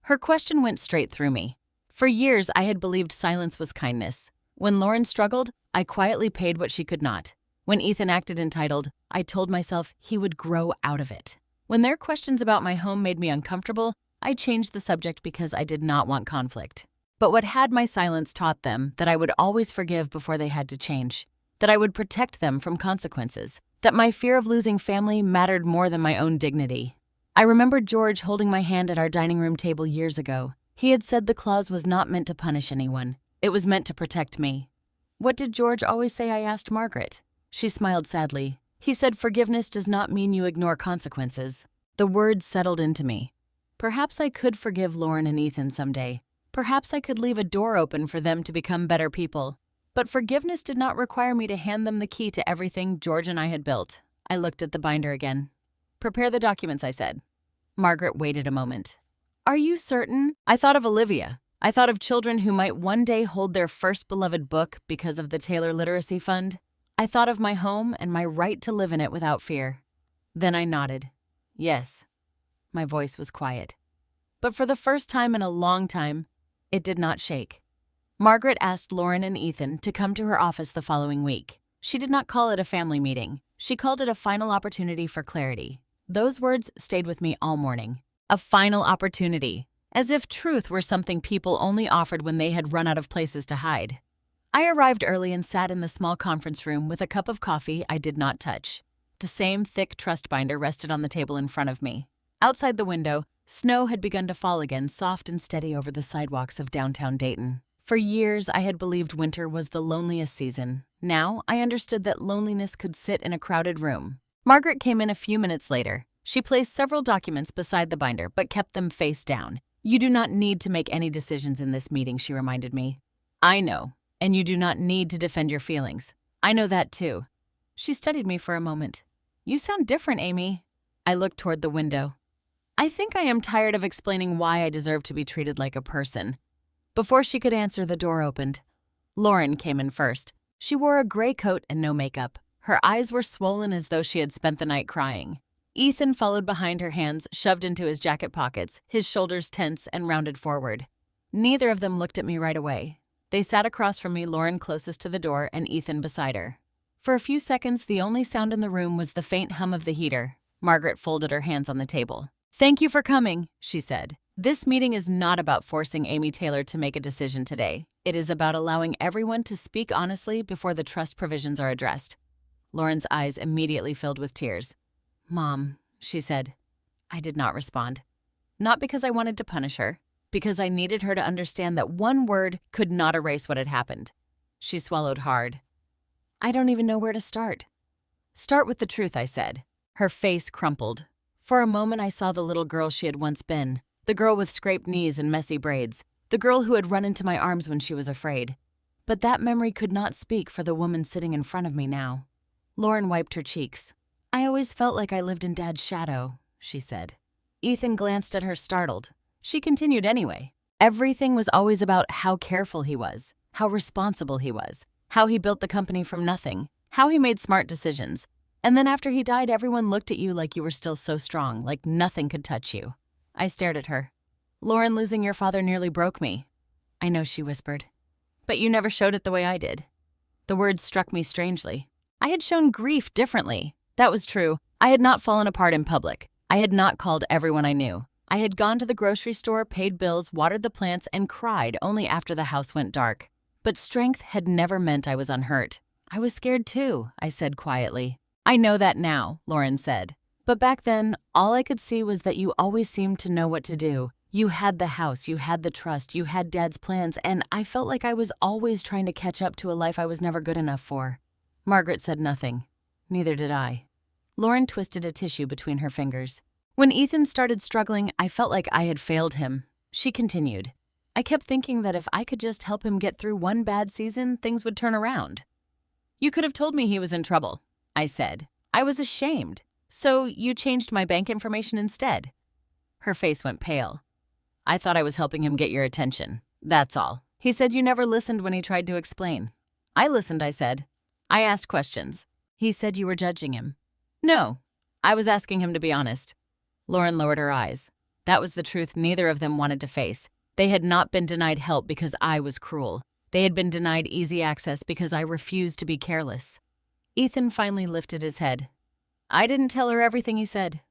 Her question went straight through me. For years, I had believed silence was kindness. When Lauren struggled, I quietly paid what she could not. When Ethan acted entitled, I told myself he would grow out of it. When their questions about my home made me uncomfortable, I changed the subject because I did not want conflict. But what had my silence taught them that I would always forgive before they had to change, that I would protect them from consequences, that my fear of losing family mattered more than my own dignity. I remembered George holding my hand at our dining room table years ago. He had said the clause was not meant to punish anyone. It was meant to protect me. "What did George always say?" I asked Margaret. She smiled sadly. "He said forgiveness does not mean you ignore consequences." The words settled into me. Perhaps I could forgive Lauren and Ethan someday. Perhaps I could leave a door open for them to become better people. But forgiveness did not require me to hand them the key to everything George and I had built. I looked at the binder again. "Prepare the documents," I said. Margaret waited a moment. "Are you certain?" I thought of Olivia. I thought of children who might one day hold their first beloved book because of the Taylor Literacy Fund. I thought of my home and my right to live in it without fear. Then I nodded. Yes. My voice was quiet. But for the first time in a long time, it did not shake. Margaret asked Lauren and Ethan to come to her office the following week. She did not call it a family meeting. She called it a final opportunity for clarity. Those words stayed with me all morning. A final opportunity, as if truth were something people only offered when they had run out of places to hide. I arrived early and sat in the small conference room with a cup of coffee I did not touch. The same thick trust binder rested on the table in front of me. Outside the window, snow had begun to fall again, soft and steady over the sidewalks of downtown Dayton. For years, I had believed winter was the loneliest season. Now, I understood that loneliness could sit in a crowded room. Margaret came in a few minutes later. She placed several documents beside the binder, but kept them face down. You do not need to make any decisions in this meeting, she reminded me. I know, and you do not need to defend your feelings. I know that too. She studied me for a moment. You sound different, Amy. I looked toward the window. I think I am tired of explaining why I deserve to be treated like a person. Before she could answer, the door opened. Lauren came in first. She wore a gray coat and no makeup. Her eyes were swollen as though she had spent the night crying. Ethan followed behind her, hands shoved into his jacket pockets, his shoulders tense and rounded forward. Neither of them looked at me right away. They sat across from me, Lauren closest to the door and Ethan beside her. For a few seconds, the only sound in the room was the faint hum of the heater. Margaret folded her hands on the table. Thank you for coming, she said. This meeting is not about forcing Amy Taylor to make a decision today. It is about allowing everyone to speak honestly before the trust provisions are addressed. Lauren's eyes immediately filled with tears. Mom, she said. I did not respond. Not because I wanted to punish her, because I needed her to understand that one word could not erase what had happened. She swallowed hard. I don't even know where to start. Start with the truth, I said. Her face crumpled. For a moment I saw the little girl she had once been, the girl with scraped knees and messy braids, the girl who had run into my arms when she was afraid. But that memory could not speak for the woman sitting in front of me now. Lauren wiped her cheeks. I always felt like I lived in Dad's shadow, she said. Ethan glanced at her, startled. She continued anyway. Everything was always about how careful he was, how responsible he was, how he built the company from nothing, how he made smart decisions. And then after he died, everyone looked at you like you were still so strong, like nothing could touch you. I stared at her. Lauren, losing your father nearly broke me. I know, she whispered. But you never showed it the way I did. The words struck me strangely. I had shown grief differently. That was true. I had not fallen apart in public. I had not called everyone I knew. I had gone to the grocery store, paid bills, watered the plants, and cried only after the house went dark. But strength had never meant I was unhurt. I was scared too, I said quietly. I know that now, Lauren said. But back then, all I could see was that you always seemed to know what to do. You had the house, you had the trust, you had Dad's plans, and I felt like I was always trying to catch up to a life I was never good enough for. Margaret said nothing. Neither did I. Lauren twisted a tissue between her fingers. When Ethan started struggling, I felt like I had failed him. She continued. I kept thinking that if I could just help him get through one bad season, things would turn around. You could have told me he was in trouble, I said. I was ashamed. So you changed my bank information instead. Her face went pale. I thought I was helping him get your attention. That's all. He said you never listened when he tried to explain. I listened, I said. I asked questions. He said you were judging him. No, I was asking him to be honest. Lauren lowered her eyes. That was the truth neither of them wanted to face. They had not been denied help because I was cruel. They had been denied easy access because I refused to be careless. Ethan finally lifted his head. I didn't tell her everything he said.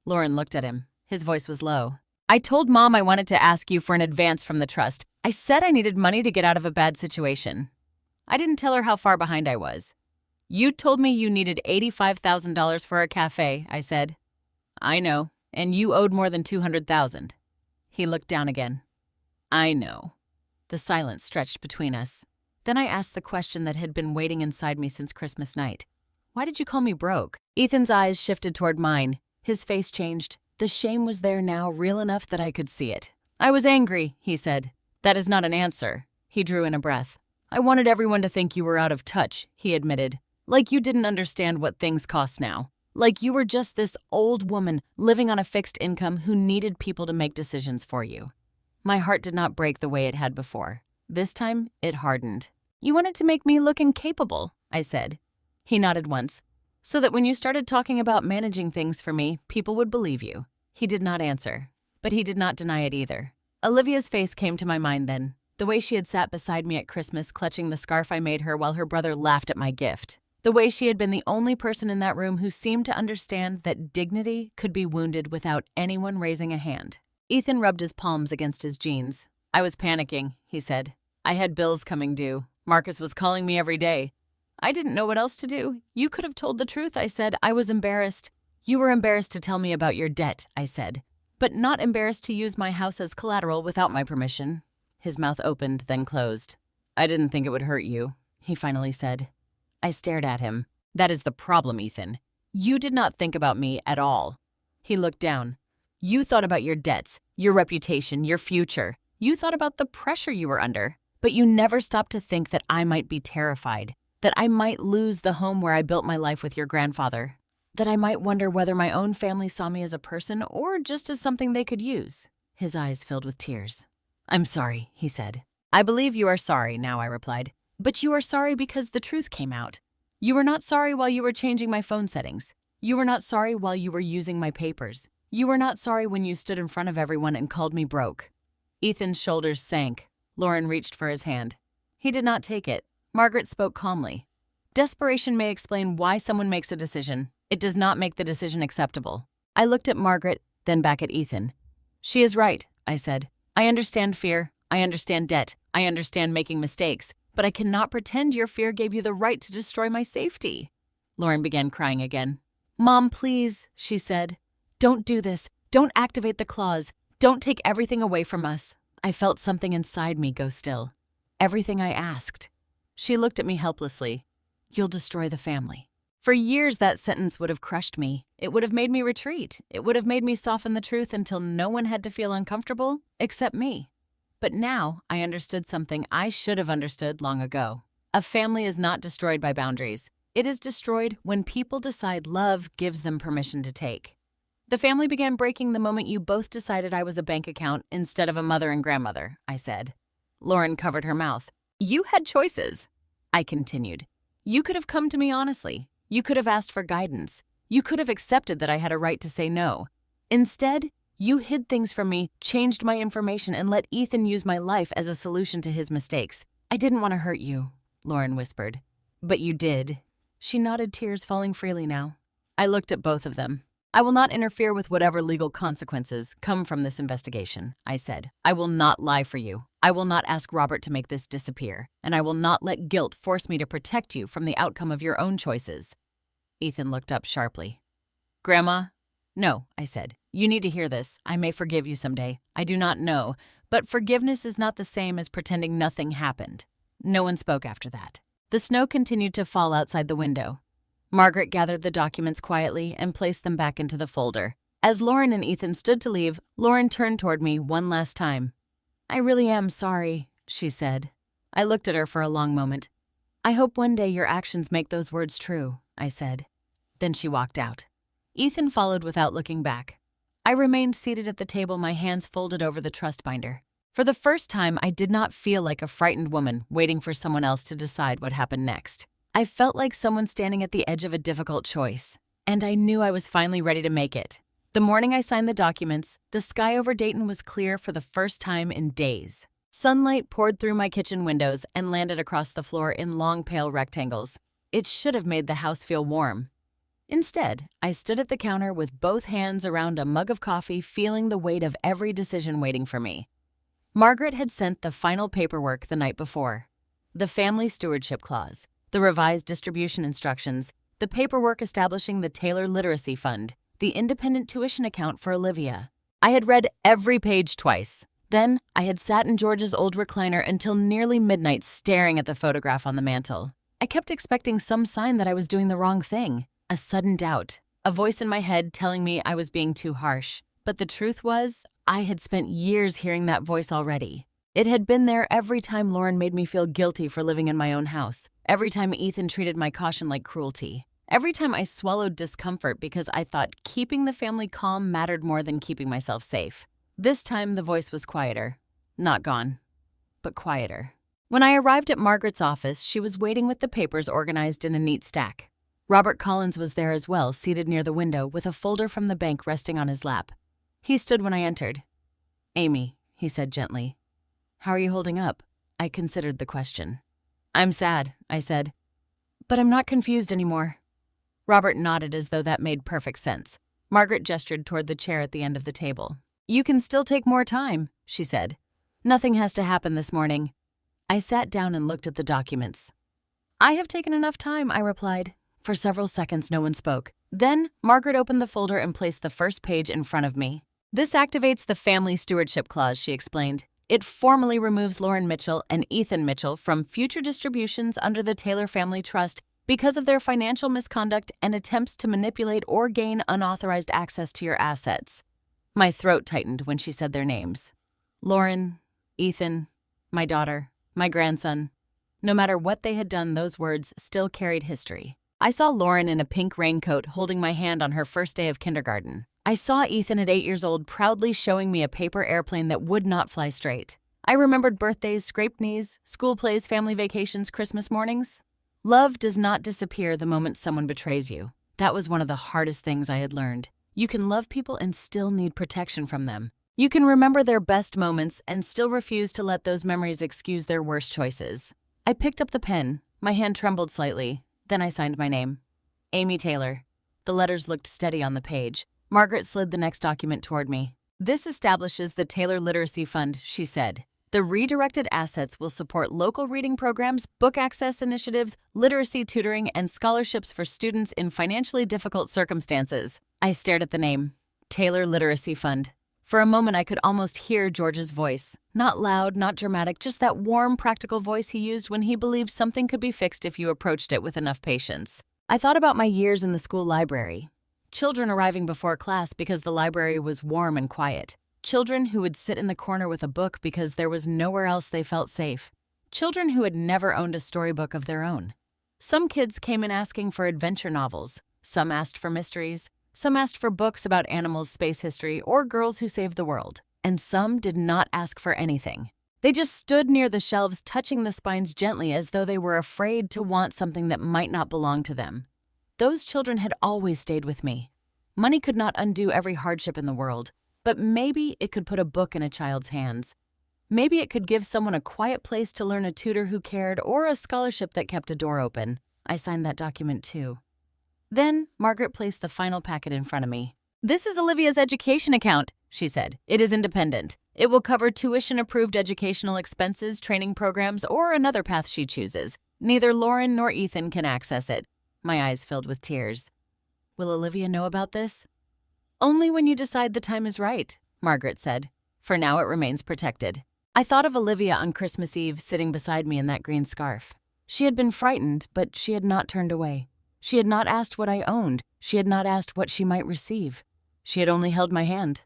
Lauren looked at him. His voice was low. I told Mom I wanted to ask you for an advance from the trust. I said I needed money to get out of a bad situation. I didn't tell her how far behind I was. You told me you needed $85,000 for a cafe, I said. I know, and you owed more than $200,000. He looked down again. I know. The silence stretched between us. Then I asked the question that had been waiting inside me since Christmas night. Why did you call me broke? Ethan's eyes shifted toward mine. His face changed. The shame was there now, real enough that I could see it. I was angry, he said. That is not an answer. He drew in a breath. I wanted everyone to think you were out of touch, he admitted. Like you didn't understand what things cost now. Like you were just this old woman living on a fixed income who needed people to make decisions for you. My heart did not break the way it had before. This time, it hardened. You wanted to make me look incapable, I said. He nodded once. So that when you started talking about managing things for me, people would believe you. He did not answer, but he did not deny it either. Olivia's face came to my mind then, the way she had sat beside me at Christmas clutching the scarf I made her while her brother laughed at my gift. The way she had been the only person in that room who seemed to understand that dignity could be wounded without anyone raising a hand. Ethan rubbed his palms against his jeans. I was panicking, he said. I had bills coming due. Marcus was calling me every day. I didn't know what else to do. You could have told the truth, I said. I was embarrassed. You were embarrassed to tell me about your debt, I said, but not embarrassed to use my house as collateral without my permission. His mouth opened, then closed. I didn't think it would hurt you, he finally said. I stared at him. That is the problem, Ethan. You did not think about me at all. He looked down. You thought about your debts, your reputation, your future. You thought about the pressure you were under, but you never stopped to think that I might be terrified, that I might lose the home where I built my life with your grandfather, that I might wonder whether my own family saw me as a person or just as something they could use. His eyes filled with tears. I'm sorry, he said. I believe you are sorry now, I replied. But you are sorry because the truth came out. You were not sorry while you were changing my phone settings. You were not sorry while you were using my papers. You were not sorry when you stood in front of everyone and called me broke. Ethan's shoulders sank. Lauren reached for his hand. He did not take it. Margaret spoke calmly. Desperation may explain why someone makes a decision. It does not make the decision acceptable. I looked at Margaret, then back at Ethan. She is right, I said. I understand fear. I understand debt. I understand making mistakes. But I cannot pretend your fear gave you the right to destroy my safety. Lauren began crying again. Mom, please, she said. Don't do this. Don't activate the clause. Don't take everything away from us. I felt something inside me go still. Everything I asked. She looked at me helplessly. You'll destroy the family. For years, that sentence would have crushed me. It would have made me retreat. It would have made me soften the truth until no one had to feel uncomfortable except me. But now I understood something I should have understood long ago. A family is not destroyed by boundaries. It is destroyed when people decide love gives them permission to take. The family began breaking the moment you both decided I was a bank account instead of a mother and grandmother, I said. Lauren covered her mouth. You had choices, I continued. You could have come to me honestly. You could have asked for guidance. You could have accepted that I had a right to say no. Instead, you hid things from me, changed my information, and let Ethan use my life as a solution to his mistakes. I didn't want to hurt you, Lauren whispered. But you did. She nodded, tears falling freely now. I looked at both of them. I will not interfere with whatever legal consequences come from this investigation, I said. I will not lie for you. I will not ask Robert to make this disappear, and I will not let guilt force me to protect you from the outcome of your own choices. Ethan looked up sharply. Grandma? No, I said. You need to hear this. I may forgive you someday. I do not know, but forgiveness is not the same as pretending nothing happened. No one spoke after that. The snow continued to fall outside the window. Margaret gathered the documents quietly and placed them back into the folder. As Lauren and Ethan stood to leave, Lauren turned toward me one last time. I really am sorry, she said. I looked at her for a long moment. I hope one day your actions make those words true, I said. Then she walked out. Ethan followed without looking back. I remained seated at the table, my hands folded over the trust binder. For the first time, I did not feel like a frightened woman waiting for someone else to decide what happened next. I felt like someone standing at the edge of a difficult choice, and I knew I was finally ready to make it. The morning I signed the documents, the sky over Dayton was clear for the first time in days. Sunlight poured through my kitchen windows and landed across the floor in long, pale rectangles. It should have made the house feel warm. Instead, I stood at the counter with both hands around a mug of coffee, feeling the weight of every decision waiting for me. Margaret had sent the final paperwork the night before. The family stewardship clause, the revised distribution instructions, the paperwork establishing the Taylor Literacy Fund, the independent tuition account for Olivia. I had read every page twice. Then, I had sat in George's old recliner until nearly midnight staring at the photograph on the mantel. I kept expecting some sign that I was doing the wrong thing. A sudden doubt, a voice in my head telling me I was being too harsh. But the truth was, I had spent years hearing that voice already. It had been there every time Lauren made me feel guilty for living in my own house, every time Ethan treated my caution like cruelty, every time I swallowed discomfort because I thought keeping the family calm mattered more than keeping myself safe. This time the voice was quieter. Not gone, but quieter. When I arrived at Margaret's office, she was waiting with the papers organized in a neat stack. Robert Collins was there as well, seated near the window with a folder from the bank resting on his lap. He stood when I entered. "Amy," he said gently. "How are you holding up?" I considered the question. "I'm sad," I said. "But I'm not confused anymore." Robert nodded as though that made perfect sense. Margaret gestured toward the chair at the end of the table. "You can still take more time," she said. "Nothing has to happen this morning." I sat down and looked at the documents. "I have taken enough time," I replied. For several seconds, no one spoke. Then, Margaret opened the folder and placed the first page in front of me. "This activates the Family Stewardship Clause," she explained. "It formally removes Lauren Mitchell and Ethan Mitchell from future distributions under the Taylor Family Trust because of their financial misconduct and attempts to manipulate or gain unauthorized access to your assets." My throat tightened when she said their names. Lauren, Ethan, my daughter, my grandson. No matter what they had done, those words still carried history. I saw Lauren in a pink raincoat holding my hand on her first day of kindergarten. I saw Ethan at 8 years old proudly showing me a paper airplane that would not fly straight. I remembered birthdays, scraped knees, school plays, family vacations, Christmas mornings. Love does not disappear the moment someone betrays you. That was one of the hardest things I had learned. You can love people and still need protection from them. You can remember their best moments and still refuse to let those memories excuse their worst choices. I picked up the pen. My hand trembled slightly. Then I signed my name. Amy Taylor. The letters looked steady on the page. Margaret slid the next document toward me. "This establishes the Taylor Literacy Fund," she said. "The redirected assets will support local reading programs, book access initiatives, literacy tutoring, and scholarships for students in financially difficult circumstances." I stared at the name. Taylor Literacy Fund. For a moment, I could almost hear George's voice. Not loud, not dramatic, just that warm, practical voice he used when he believed something could be fixed if you approached it with enough patience. I thought about my years in the school library. Children arriving before class because the library was warm and quiet. Children who would sit in the corner with a book because there was nowhere else they felt safe. Children who had never owned a storybook of their own. Some kids came in asking for adventure novels. Some asked for mysteries. Some asked for books about animals, space history, or girls who saved the world. And some did not ask for anything. They just stood near the shelves, touching the spines gently as though they were afraid to want something that might not belong to them. Those children had always stayed with me. Money could not undo every hardship in the world, but maybe it could put a book in a child's hands. Maybe it could give someone a quiet place to learn, a tutor who cared, or a scholarship that kept a door open. I signed that document too. Then, Margaret placed the final packet in front of me. "This is Olivia's education account," she said. "It is independent. It will cover tuition-approved educational expenses, training programs, or another path she chooses. Neither Lauren nor Ethan can access it." My eyes filled with tears. "Will Olivia know about this?" "Only when you decide the time is right," Margaret said. "For now, it remains protected." I thought of Olivia on Christmas Eve sitting beside me in that green scarf. She had been frightened, but she had not turned away. She had not asked what I owned. She had not asked what she might receive. She had only held my hand.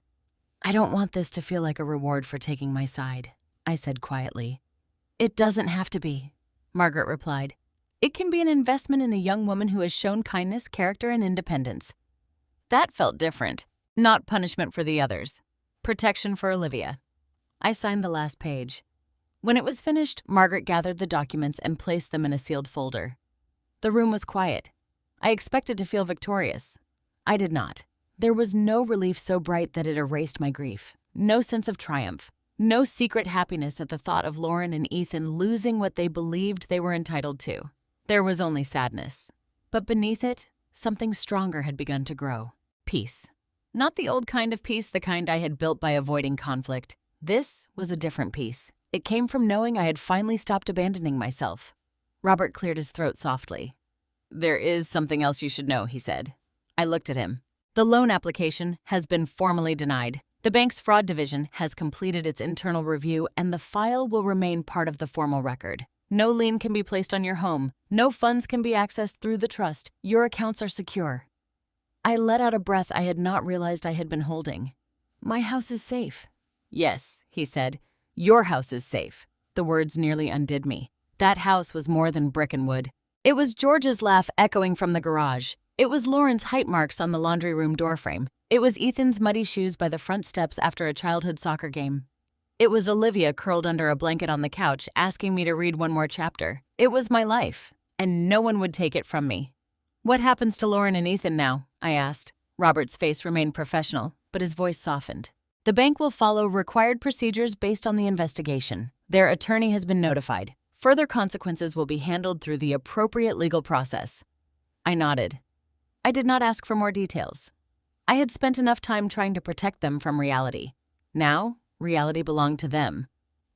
"I don't want this to feel like a reward for taking my side," I said quietly. "It doesn't have to be," Margaret replied. "It can be an investment in a young woman who has shown kindness, character, and independence." That felt different. Not punishment for the others. Protection for Olivia. I signed the last page. When it was finished, Margaret gathered the documents and placed them in a sealed folder. The room was quiet. I expected to feel victorious. I did not. There was no relief so bright that it erased my grief. No sense of triumph. No secret happiness at the thought of Lauren and Ethan losing what they believed they were entitled to. There was only sadness. But beneath it, something stronger had begun to grow. Peace. Not the old kind of peace, the kind I had built by avoiding conflict. This was a different peace. It came from knowing I had finally stopped abandoning myself. Robert cleared his throat softly. "There is something else you should know," he said. I looked at him. "The loan application has been formally denied. The bank's fraud division has completed its internal review, and the file will remain part of the formal record. No lien can be placed on your home. No funds can be accessed through the trust. Your accounts are secure." I let out a breath I had not realized I had been holding. "My house is safe." "Yes," he said. "Your house is safe." The words nearly undid me. That house was more than brick and wood. It was George's laugh echoing from the garage. It was Lauren's height marks on the laundry room doorframe. It was Ethan's muddy shoes by the front steps after a childhood soccer game. It was Olivia curled under a blanket on the couch asking me to read one more chapter. It was my life, and no one would take it from me. "What happens to Lauren and Ethan now?" I asked. Robert's face remained professional, but his voice softened. "The bank will follow required procedures based on the investigation. Their attorney has been notified. Further consequences will be handled through the appropriate legal process." I nodded. I did not ask for more details. I had spent enough time trying to protect them from reality. Now, reality belonged to them.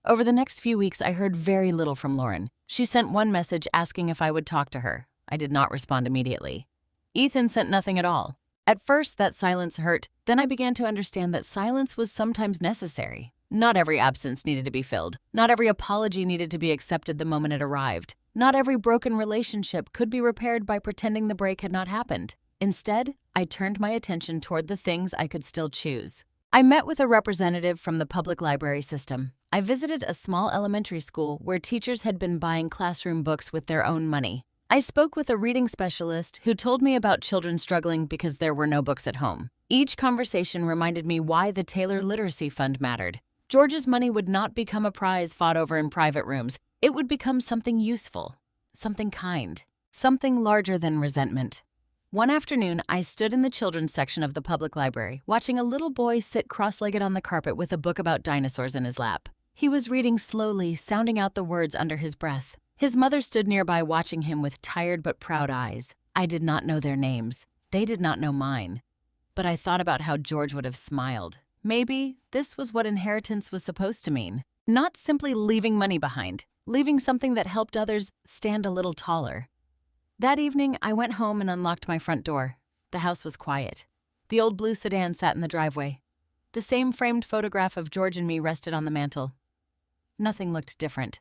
Over the next few weeks, I heard very little from Lauren. She sent one message asking if I would talk to her. I did not respond immediately. Ethan sent nothing at all. At first, that silence hurt. Then I began to understand that silence was sometimes necessary. Not every absence needed to be filled. Not every apology needed to be accepted the moment it arrived. Not every broken relationship could be repaired by pretending the break had not happened. Instead, I turned my attention toward the things I could still choose. I met with a representative from the public library system. I visited a small elementary school where teachers had been buying classroom books with their own money. I spoke with a reading specialist who told me about children struggling because there were no books at home. Each conversation reminded me why the Taylor Literacy Fund mattered. George's money would not become a prize fought over in private rooms. It would become something useful, something kind, something larger than resentment. One afternoon, I stood in the children's section of the public library, watching a little boy sit cross-legged on the carpet with a book about dinosaurs in his lap. He was reading slowly, sounding out the words under his breath. His mother stood nearby watching him with tired but proud eyes. I did not know their names. They did not know mine. But I thought about how George would have smiled. Maybe this was what inheritance was supposed to mean. Not simply leaving money behind, leaving something that helped others stand a little taller. That evening, I went home and unlocked my front door. The house was quiet. The old blue sedan sat in the driveway. The same framed photograph of George and me rested on the mantel. Nothing looked different.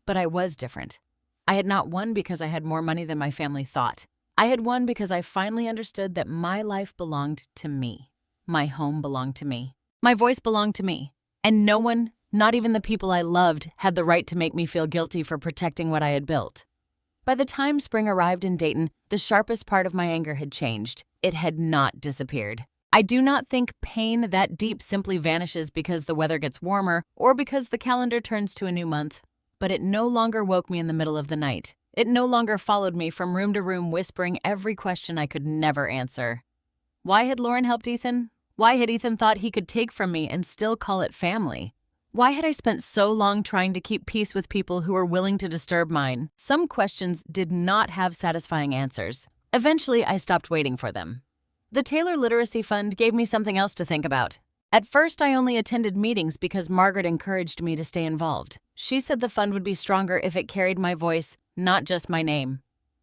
But I was different. I had not won because I had more money than my family thought. I had won because I finally understood that my life belonged to me. My home belonged to me. My voice belonged to me. And no one, not even the people I loved, had the right to make me feel guilty for protecting what I had built. By the time spring arrived in Dayton, the sharpest part of my anger had changed. It had not disappeared. I do not think pain that deep simply vanishes because the weather gets warmer or because the calendar turns to a new month. But it no longer woke me in the middle of the night. It no longer followed me from room to room whispering every question I could never answer. Why had Lauren helped Ethan? Why had Ethan thought he could take from me and still call it family? Why had I spent so long trying to keep peace with people who were willing to disturb mine? Some questions did not have satisfying answers. Eventually, I stopped waiting for them. The Taylor Literacy Fund gave me something else to think about. At first, I only attended meetings because Margaret encouraged me to stay involved. She said the fund would be stronger if it carried my voice, not just my name.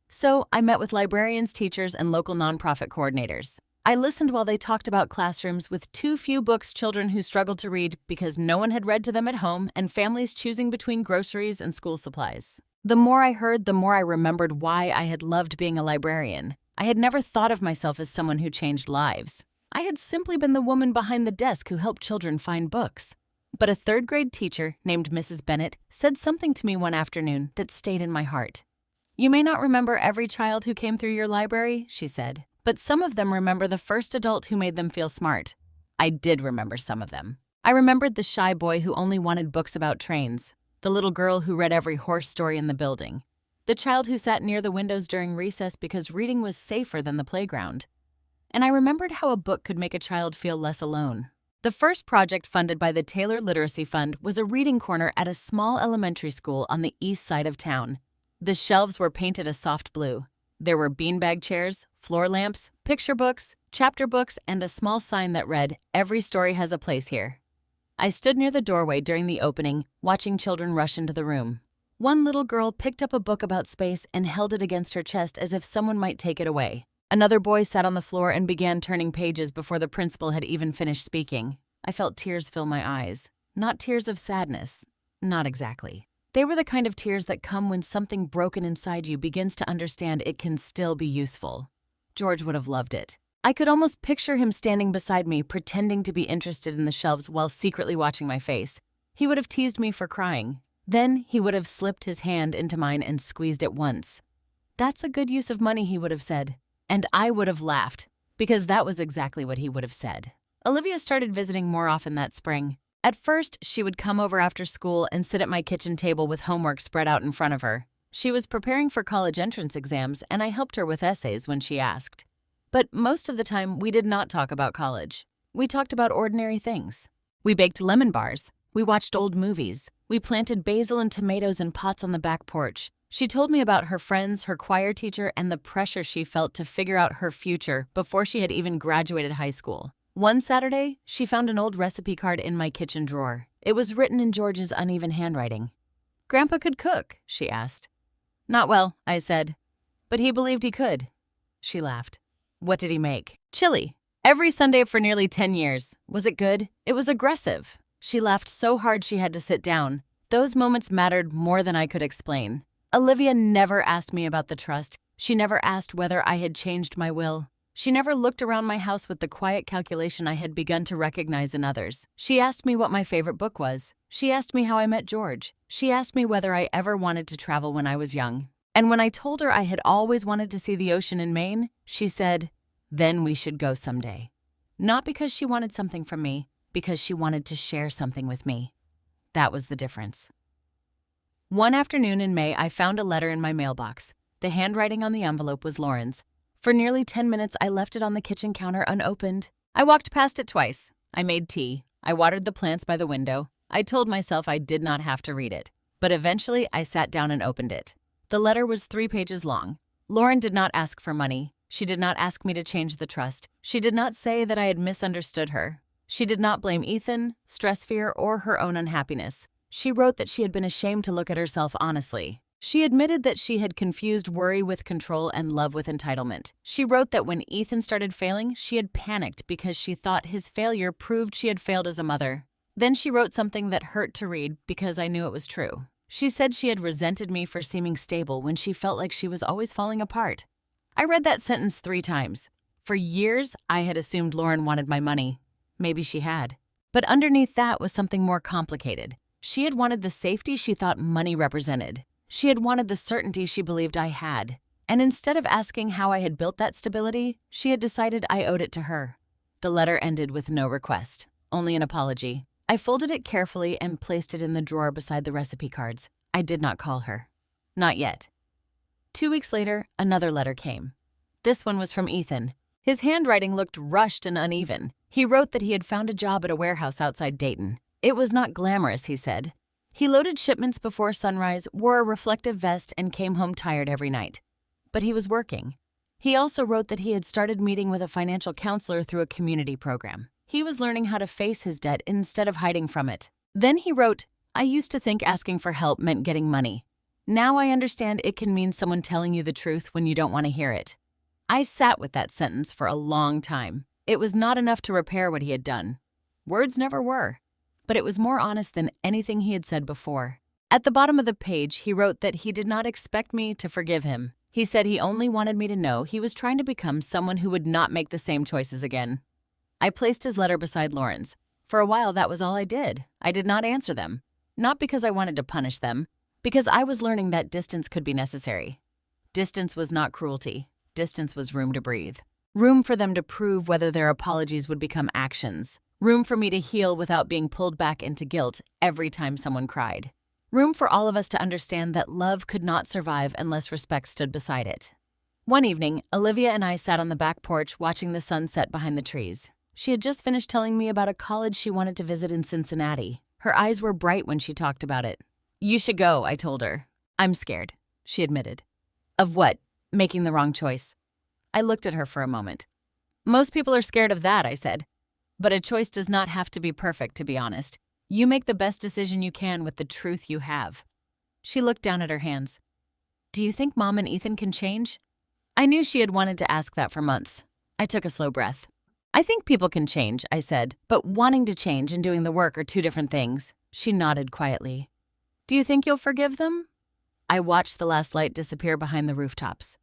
So I met with librarians, teachers, and local nonprofit coordinators. I listened while they talked about classrooms with too few books children who struggled to read because no one had read to them at home and families choosing between groceries and school supplies. The more I heard, the more I remembered why I had loved being a librarian. I had never thought of myself as someone who changed lives. I had simply been the woman behind the desk who helped children find books. But a third-grade teacher named Mrs. Bennett said something to me one afternoon that stayed in my heart. "You may not remember every child who came through your library," she said, "but some of them remember the first adult who made them feel smart." I did remember some of them. I remembered the shy boy who only wanted books about trains, the little girl who read every horse story in the building, the child who sat near the windows during recess because reading was safer than the playground. And I remembered how a book could make a child feel less alone. The first project funded by the Taylor Literacy Fund was a reading corner at a small elementary school on the east side of town. The shelves were painted a soft blue. There were beanbag chairs, floor lamps, picture books, chapter books, and a small sign that read, "Every story has a place here." I stood near the doorway during the opening, watching children rush into the room. One little girl picked up a book about space and held it against her chest as if someone might take it away. Another boy sat on the floor and began turning pages before the principal had even finished speaking. I felt tears fill my eyes. Not tears of sadness. Not exactly. They were the kind of tears that come when something broken inside you begins to understand it can still be useful. George would have loved it. I could almost picture him standing beside me, pretending to be interested in the shelves while secretly watching my face. He would have teased me for crying. Then he would have slipped his hand into mine and squeezed it once. "That's a good use of money," he would have said. And I would have laughed, because that was exactly what he would have said. Olivia started visiting more often that spring. At first, she would come over after school and sit at my kitchen table with homework spread out in front of her. She was preparing for college entrance exams, and I helped her with essays when she asked. But most of the time, we did not talk about college. We talked about ordinary things. We baked lemon bars. We watched old movies. We planted basil and tomatoes in pots on the back porch. She told me about her friends, her choir teacher, and the pressure she felt to figure out her future before she had even graduated high school. One Saturday, she found an old recipe card in my kitchen drawer. It was written in George's uneven handwriting. "Grandpa could cook?" she asked. "Not well," I said. "But he believed he could." She laughed. "What did he make?" "Chili. Every Sunday for nearly 10 years. Was it good?" "It was aggressive." She laughed so hard she had to sit down. Those moments mattered more than I could explain. Olivia never asked me about the trust. She never asked whether I had changed my will. She never looked around my house with the quiet calculation I had begun to recognize in others. She asked me what my favorite book was. She asked me how I met George. She asked me whether I ever wanted to travel when I was young. And when I told her I had always wanted to see the ocean in Maine, she said, "Then we should go someday." Not because she wanted something from me, because she wanted to share something with me. That was the difference. One afternoon in May, I found a letter in my mailbox. The handwriting on the envelope was Lauren's. For nearly 10 minutes, I left it on the kitchen counter unopened. I walked past it twice. I made tea. I watered the plants by the window. I told myself I did not have to read it. But eventually, I sat down and opened it. The letter was 3 pages long. Lauren did not ask for money. She did not ask me to change the trust. She did not say that I had misunderstood her. She did not blame Ethan, stress fear, or her own unhappiness. She wrote that she had been ashamed to look at herself honestly. She admitted that she had confused worry with control and love with entitlement. She wrote that when Ethan started failing, she had panicked because she thought his failure proved she had failed as a mother. Then she wrote something that hurt to read because I knew it was true. She said she had resented me for seeming stable when she felt like she was always falling apart. I read that sentence 3 times. For years, I had assumed Lauren wanted my money. Maybe she had. But underneath that was something more complicated. She had wanted the safety she thought money represented. She had wanted the certainty she believed I had. And instead of asking how I had built that stability, she had decided I owed it to her. The letter ended with no request, only an apology. I folded it carefully and placed it in the drawer beside the recipe cards. I did not call her. Not yet. 2 weeks later, another letter came. This one was from Ethan. His handwriting looked rushed and uneven. He wrote that he had found a job at a warehouse outside Dayton. It was not glamorous, he said. He loaded shipments before sunrise, wore a reflective vest, and came home tired every night. But he was working. He also wrote that he had started meeting with a financial counselor through a community program. He was learning how to face his debt instead of hiding from it. Then he wrote, "I used to think asking for help meant getting money. Now I understand it can mean someone telling you the truth when you don't want to hear it." I sat with that sentence for a long time. It was not enough to repair what he had done. Words never were. But it was more honest than anything he had said before. At the bottom of the page, he wrote that he did not expect me to forgive him. He said he only wanted me to know he was trying to become someone who would not make the same choices again. I placed his letter beside Lauren's. For a while, that was all I did. I did not answer them. Not because I wanted to punish them, because I was learning that distance could be necessary. Distance was not cruelty. Distance was room to breathe. Room for them to prove whether their apologies would become actions. Room for me to heal without being pulled back into guilt every time someone cried. Room for all of us to understand that love could not survive unless respect stood beside it. One evening, Olivia and I sat on the back porch watching the sun set behind the trees. She had just finished telling me about a college she wanted to visit in Cincinnati. Her eyes were bright when she talked about it. "You should go," I told her. "I'm scared," she admitted. "Of what? Making the wrong choice." I looked at her for a moment. "Most people are scared of that," I said. "But a choice does not have to be perfect, to be honest. You make the best decision you can with the truth you have." She looked down at her hands. "Do you think Mom and Ethan can change?" I knew she had wanted to ask that for months. I took a slow breath. "I think people can change," I said, "but wanting to change and doing the work are 2 different things." She nodded quietly. "Do you think you'll forgive them?" I watched the last light disappear behind the rooftops.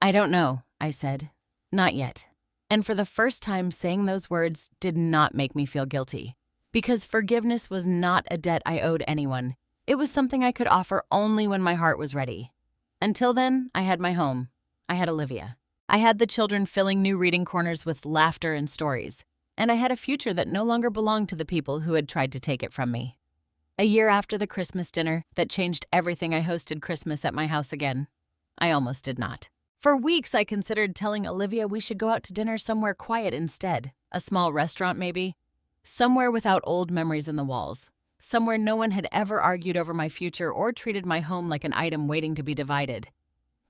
"I don't know," I said. "Not yet." And for the first time, saying those words did not make me feel guilty. Because forgiveness was not a debt I owed anyone. It was something I could offer only when my heart was ready. Until then, I had my home. I had Olivia. I had the children filling new reading corners with laughter and stories. And I had a future that no longer belonged to the people who had tried to take it from me. A year after the Christmas dinner that changed everything, I hosted Christmas at my house again. I almost did not. For weeks, I considered telling Olivia we should go out to dinner somewhere quiet instead. A small restaurant, maybe. Somewhere without old memories in the walls. Somewhere no one had ever argued over my future or treated my home like an item waiting to be divided.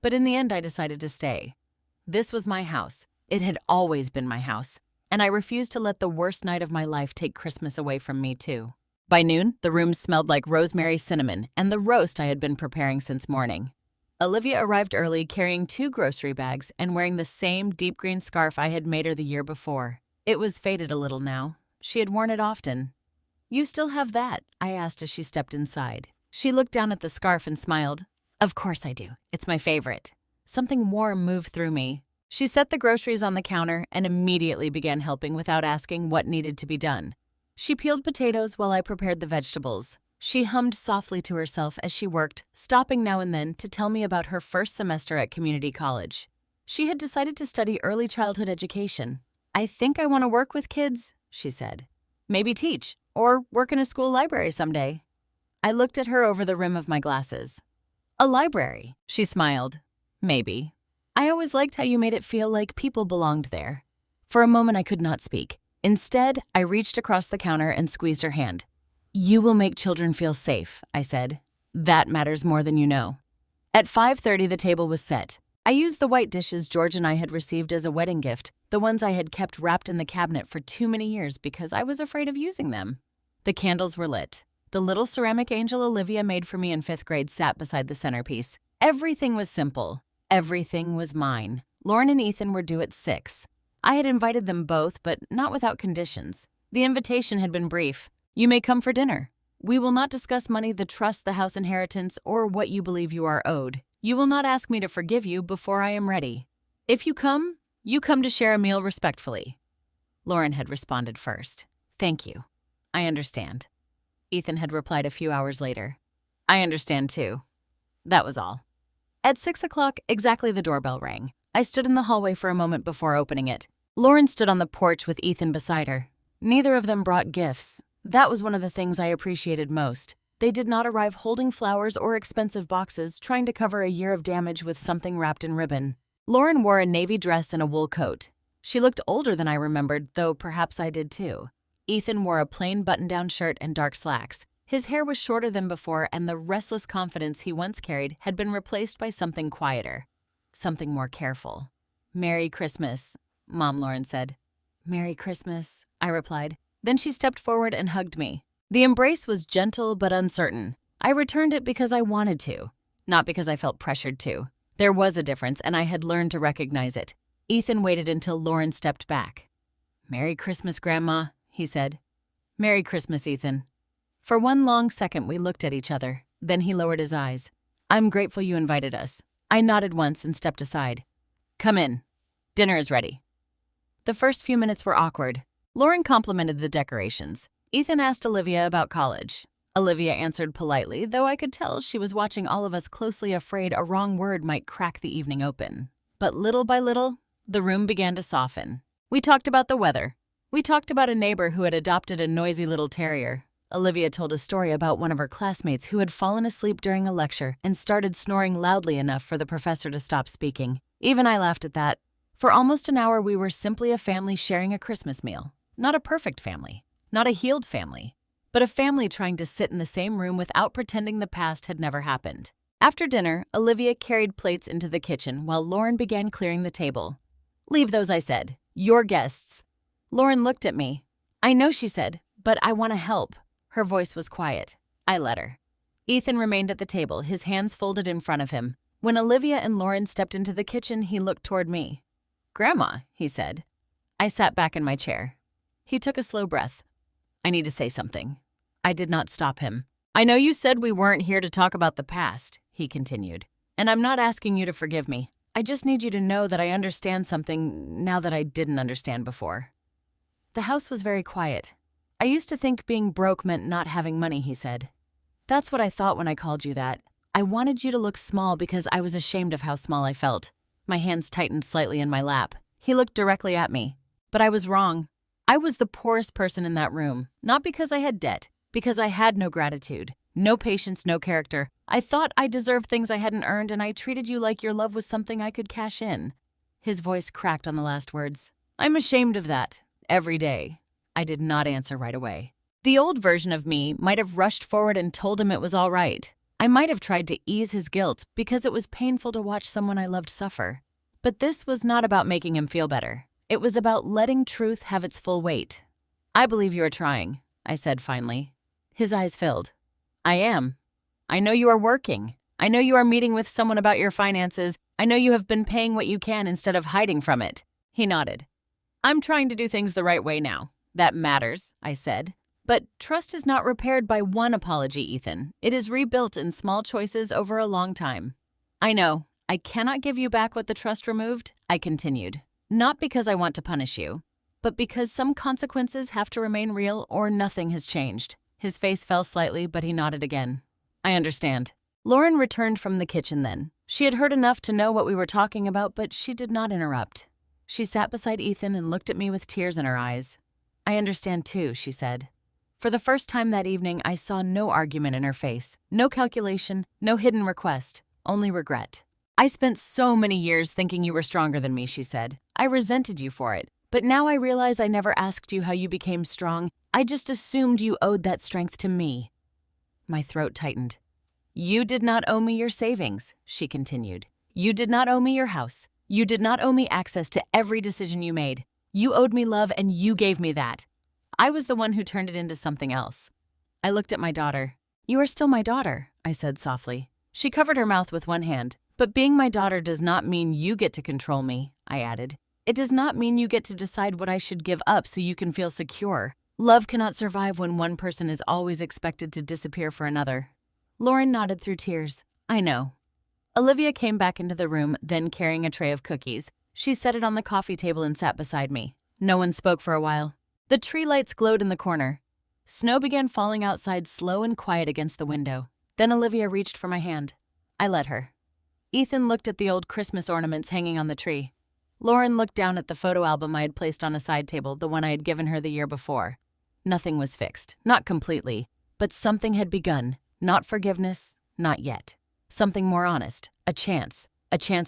But in the end, I decided to stay. This was my house. It had always been my house. And I refused to let the worst night of my life take Christmas away from me, too. By noon, the room smelled like rosemary cinnamon and the roast I had been preparing since morning. Olivia arrived early, carrying 2 grocery bags and wearing the same deep green scarf I had made her the year before. It was faded a little now. She had worn it often. "You still have that?" I asked as she stepped inside. She looked down at the scarf and smiled. "Of course I do. It's my favorite." Something warm moved through me. She set the groceries on the counter and immediately began helping without asking what needed to be done. She peeled potatoes while I prepared the vegetables. She hummed softly to herself as she worked, stopping now and then to tell me about her first semester at community college. She had decided to study early childhood education. "I think I want to work with kids," she said. "Maybe teach, or work in a school library someday." I looked at her over the rim of my glasses. "A library," she smiled. "Maybe. I always liked how you made it feel like people belonged there." For a moment, I could not speak. Instead, I reached across the counter and squeezed her hand. "You will make children feel safe," I said. "That matters more than you know." At 5:30, the table was set. I used the white dishes George and I had received as a wedding gift, the ones I had kept wrapped in the cabinet for too many years because I was afraid of using them. The candles were lit. The little ceramic angel Olivia made for me in 5th grade sat beside the centerpiece. Everything was simple. Everything was mine. Lauren and Ethan were due at 6. I had invited them both, but not without conditions. The invitation had been brief. "You may come for dinner. We will not discuss money, the trust, the house inheritance, or what you believe you are owed. You will not ask me to forgive you before I am ready. If you come to share a meal respectfully." Lauren had responded first. "Thank you. I understand." Ethan had replied a few hours later. "I understand too." That was all. At 6 o'clock, exactly, the doorbell rang. I stood in the hallway for a moment before opening it. Lauren stood on the porch with Ethan beside her. Neither of them brought gifts. That was one of the things I appreciated most. They did not arrive holding flowers or expensive boxes, trying to cover a year of damage with something wrapped in ribbon. Lauren wore a navy dress and a wool coat. She looked older than I remembered, though perhaps I did too. Ethan wore a plain button-down shirt and dark slacks. His hair was shorter than before, and the restless confidence he once carried had been replaced by something quieter, something more careful. "Merry Christmas," Mom Lauren said. "Merry Christmas," I replied. Then she stepped forward and hugged me. The embrace was gentle but uncertain. I returned it because I wanted to, not because I felt pressured to. There was a difference, and I had learned to recognize it. Ethan waited until Lauren stepped back. "Merry Christmas, Grandma," he said. "Merry Christmas, Ethan." For one long second, we looked at each other. Then he lowered his eyes. "I'm grateful you invited us." I nodded once and stepped aside. "Come in. Dinner is ready." The first few minutes were awkward. Lauren complimented the decorations. Ethan asked Olivia about college. Olivia answered politely, though I could tell she was watching all of us closely, afraid a wrong word might crack the evening open. But little by little, the room began to soften. We talked about the weather. We talked about a neighbor who had adopted a noisy little terrier. Olivia told a story about one of her classmates who had fallen asleep during a lecture and started snoring loudly enough for the professor to stop speaking. Even I laughed at that. For almost an hour, we were simply a family sharing a Christmas meal. Not a perfect family, not a healed family, but a family trying to sit in the same room without pretending the past had never happened. After dinner, Olivia carried plates into the kitchen while Lauren began clearing the table. "Leave those," I said. "Your guests." Lauren looked at me. "I know," she said, "but I want to help." Her voice was quiet. I let her. Ethan remained at the table, his hands folded in front of him. When Olivia and Lauren stepped into the kitchen, he looked toward me. "Grandma," he said. I sat back in my chair. He took a slow breath. "I need to say something." I did not stop him. "I know you said we weren't here to talk about the past," he continued. "And I'm not asking you to forgive me. I just need you to know that I understand something now that I didn't understand before." The house was very quiet. "I used to think being broke meant not having money," he said. "That's what I thought when I called you that. I wanted you to look small because I was ashamed of how small I felt." My hands tightened slightly in my lap. He looked directly at me. But I was wrong. I was the poorest person in that room, not because I had debt, Because I had no gratitude, no patience, no character. I thought I deserved things I hadn't earned, and I treated you like your love was something I could cash in. His voice cracked on the last words. I'm ashamed of that. Every day. I did not answer right away. The old version of me might have rushed forward and told him it was all right. I might have tried to ease his guilt because it was painful to watch someone I loved suffer. But this was not about making him feel better. It was about letting truth have its full weight. I believe you are trying, I said finally. His eyes filled. I am. I know you are working. I know you are meeting with someone about your finances. I know you have been paying what you can instead of hiding from it. He nodded. I'm trying to do things the right way now. That matters, I said. But trust is not repaired by one apology, Ethan. It is rebuilt in small choices over a long time. I know. I cannot give you back what the trust removed, I continued. Not because I want to punish you, but because some consequences have to remain real or nothing has changed. His face fell slightly, but he nodded again. I understand. Lauren returned from the kitchen then. She had heard enough to know what we were talking about, but she did not interrupt. She sat beside Ethan and looked at me with tears in her eyes. I understand too, she said. For the first time that evening, I saw no argument in her face, no calculation, no hidden request, only regret. I spent so many years thinking you were stronger than me, she said. I resented you for it. But now I realize I never asked you how you became strong. I just assumed you owed that strength to me. My throat tightened. You did not owe me your savings, she continued. You did not owe me your house. You did not owe me access to every decision you made. You owed me love, and you gave me that. I was the one who turned it into something else. I looked at my daughter. You are still my daughter, I said softly. She covered her mouth with one hand. But being my daughter does not mean you get to control me, I added. It does not mean you get to decide what I should give up so you can feel secure. Love cannot survive when one person is always expected to disappear for another. Lauren nodded through tears. I know. Olivia came back into the room, then carrying a tray of cookies. She set it on the coffee table and sat beside me. No one spoke for a while. The tree lights glowed in the corner. Snow began falling outside, slow and quiet against the window. Then Olivia reached for my hand. I let her. Ethan looked at the old Christmas ornaments hanging on the tree. Lauren looked down at the photo album I had placed on a side table, the one I had given her the year before. Nothing was fixed, not completely, but something had begun. Not forgiveness, not yet. Something more honest, a chance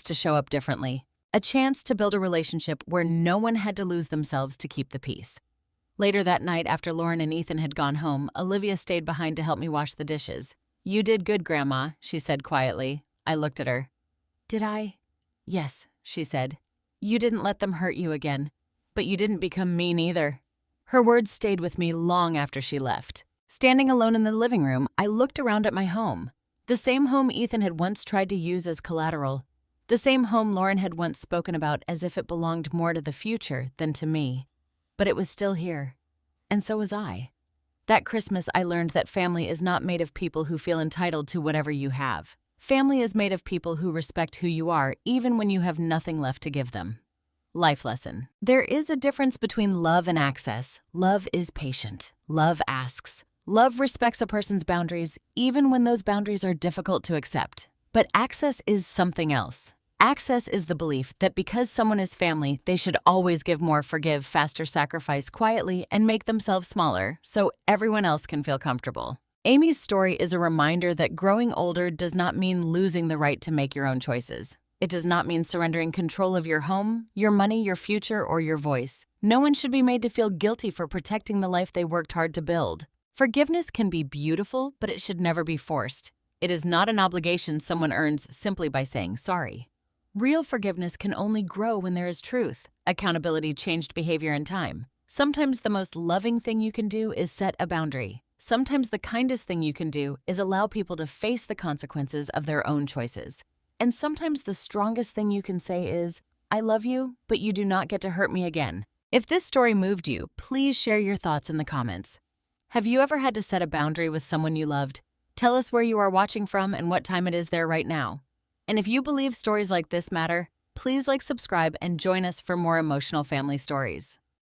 to show up differently, a chance to build a relationship where no one had to lose themselves to keep the peace. Later that night, after Lauren and Ethan had gone home, Olivia stayed behind to help me wash the dishes. You did good, Grandma, she said quietly. I looked at her. Did I? Yes, she said. You didn't let them hurt you again, but you didn't become mean either. Her words stayed with me long after she left. Standing alone in the living room, I looked around at my home. The same home Ethan had once tried to use as collateral. The same home Lauren had once spoken about as if it belonged more to the future than to me. But it was still here. And so was I. That Christmas, I learned that family is not made of people who feel entitled to whatever you have. Family is made of people who respect who you are, even when you have nothing left to give them. Life lesson. There is a difference between love and access. Love is patient. Love asks. Love respects a person's boundaries, even when those boundaries are difficult to accept. But access is something else. Access is the belief that because someone is family, they should always give more, forgive, faster, sacrifice quietly, and make themselves smaller so everyone else can feel comfortable. Amy's story is a reminder that growing older does not mean losing the right to make your own choices. It does not mean surrendering control of your home, your money, your future, or your voice. No one should be made to feel guilty for protecting the life they worked hard to build. Forgiveness can be beautiful, but it should never be forced. It is not an obligation someone earns simply by saying sorry. Real forgiveness can only grow when there is truth, accountability, changed behavior, and time. Sometimes the most loving thing you can do is set a boundary. Sometimes the kindest thing you can do is allow people to face the consequences of their own choices. And sometimes the strongest thing you can say is, I love you, but you do not get to hurt me again. If this story moved you, please share your thoughts in the comments. Have you ever had to set a boundary with someone you loved? Tell us where you are watching from and what time it is there right now. And if you believe stories like this matter, please subscribe, and join us for more emotional family stories.